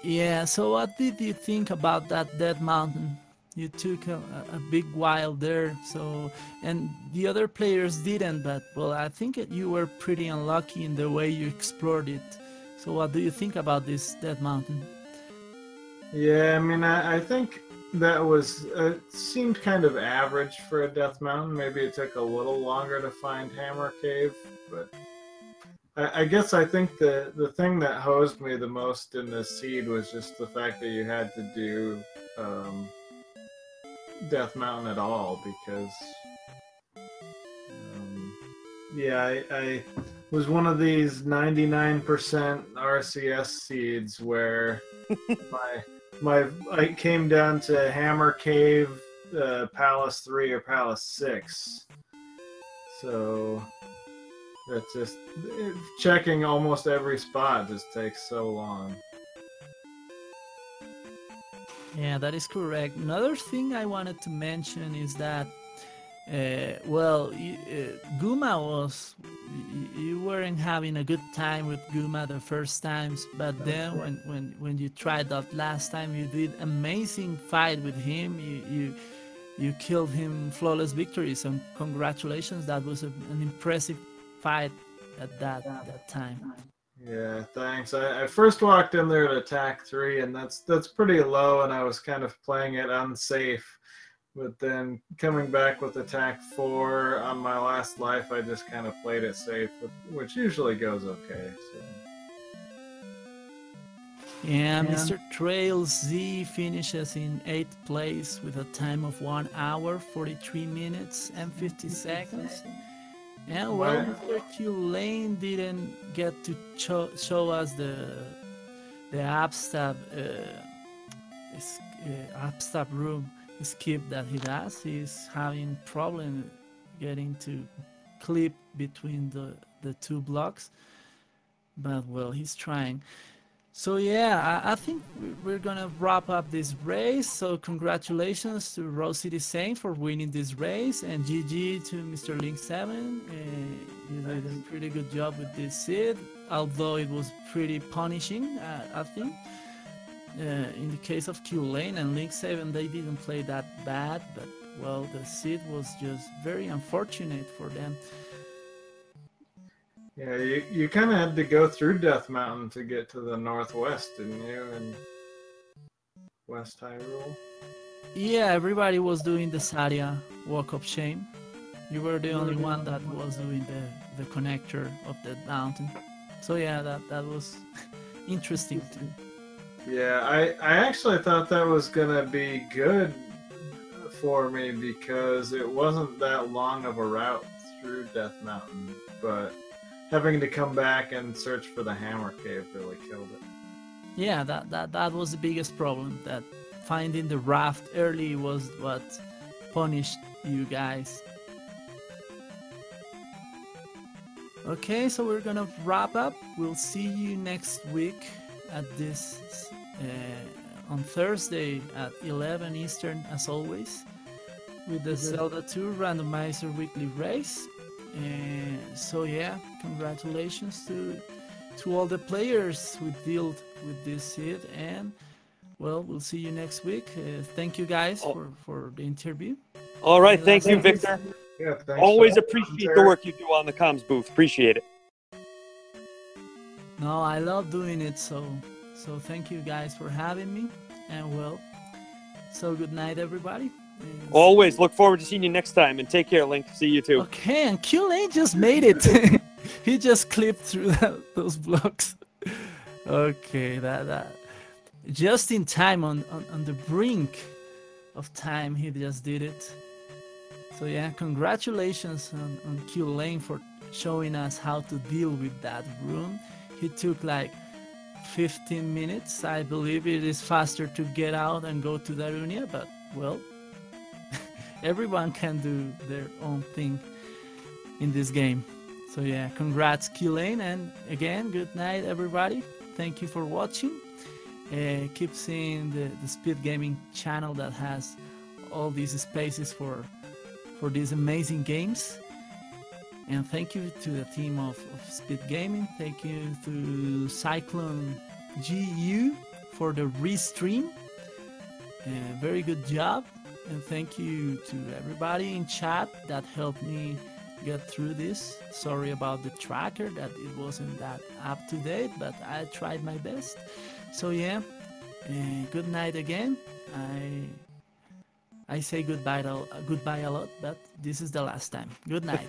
Speaker 1: Yeah, so what did you think about that Dead Mountain? You took a big while there, so, and the other players didn't, but well, I think you were pretty unlucky in the way you explored it. So what do you think about this Dead Mountain?
Speaker 4: Yeah, I mean, I think that was, seemed kind of average for a Death Mountain. Maybe it took a little longer to find Hammer Cave, but I guess I think the thing that hosed me the most in this seed was just the fact that you had to do Death Mountain at all, because yeah, I was one of these 99% RCS seeds where I came down to Hammer Cave, Palace 3 or Palace 6. So that's just checking almost every spot just takes so long.
Speaker 1: Yeah, that is correct. Another thing I wanted to mention is that, well, Guma was, you weren't having a good time with Guma the first times, but then when you tried that last time, you did amazing fight with him. You killed him flawless victory. So congratulations. That was an impressive fight at that time.
Speaker 4: Yeah, thanks. I first walked in there at attack 3, and that's pretty low, and I was kind of playing it unsafe. But then coming back with attack 4 on my last life, I just kind of played it safe, which usually goes okay. So.
Speaker 1: And Mr. Trail Z finishes in 8th place with a time of 1 hour, 43 minutes, and 50 seconds. And well, Mr. Q Lane didn't get to show us the upstab room skip that he does. He's having problem getting to clip between the two blocks, but well, he's trying. So yeah, I think we're gonna wrap up this race. So congratulations to Rose City Saint for winning this race, and GG to Mr. Link 7. You did a pretty good job with this seed, although it was pretty punishing, I think. In the case of Q Lane and Link 7, they didn't play that bad, but well, the seed was just very unfortunate for them.
Speaker 4: Yeah, you kind of had to go through Death Mountain to get to the northwest, didn't you? And West Hyrule.
Speaker 1: Yeah, everybody was doing the Saria Walk of Shame. You were the only one that was doing the connector of the mountain. So yeah, that was interesting too.
Speaker 4: Yeah, I actually thought that was gonna be good for me because it wasn't that long of a route through Death Mountain, but having to come back and search for the Hammer Cave really killed it.
Speaker 1: Yeah, that was the biggest problem. That finding the raft early was what punished you guys. Okay, so we're gonna wrap up. We'll see you next week at this on Thursday at 11 Eastern, as always, with the Zelda 2 Randomizer weekly race. So yeah, congratulations to all the players who dealt with this seed, and well, we'll see you next week. Thank you guys for the interview.
Speaker 2: All right, thank you, Victor.
Speaker 4: Yeah,
Speaker 2: always appreciate the work you do on the comms booth. Appreciate it.
Speaker 1: No, I love doing it, so thank you guys for having me, and well, so good night, everybody.
Speaker 2: Always look forward to seeing you next time, and take care, Link. See you too.
Speaker 1: Okay, and Q-Lane just made it. He just clipped through those blocks. Okay, that just in time, on the brink of time, he just did it. So yeah, congratulations on Q-Lane for showing us how to deal with that room. He took like 15 minutes. I believe it is faster to get out and go to Darunia, but well, everyone can do their own thing in this game. So yeah, congrats Q-Lane, and again, good night everybody. Thank you for watching. Keep seeing the Speed Gaming channel that has all these spaces for these amazing games. And thank you to the team of Speed Gaming. Thank you to Cyclone GU for the restream. Very good job. And thank you to everybody in chat that helped me get through this. Sorry about the tracker, that it wasn't that up to date, but I tried my best. So yeah, good night again. I say goodbye a lot, but this is the last time. Good night.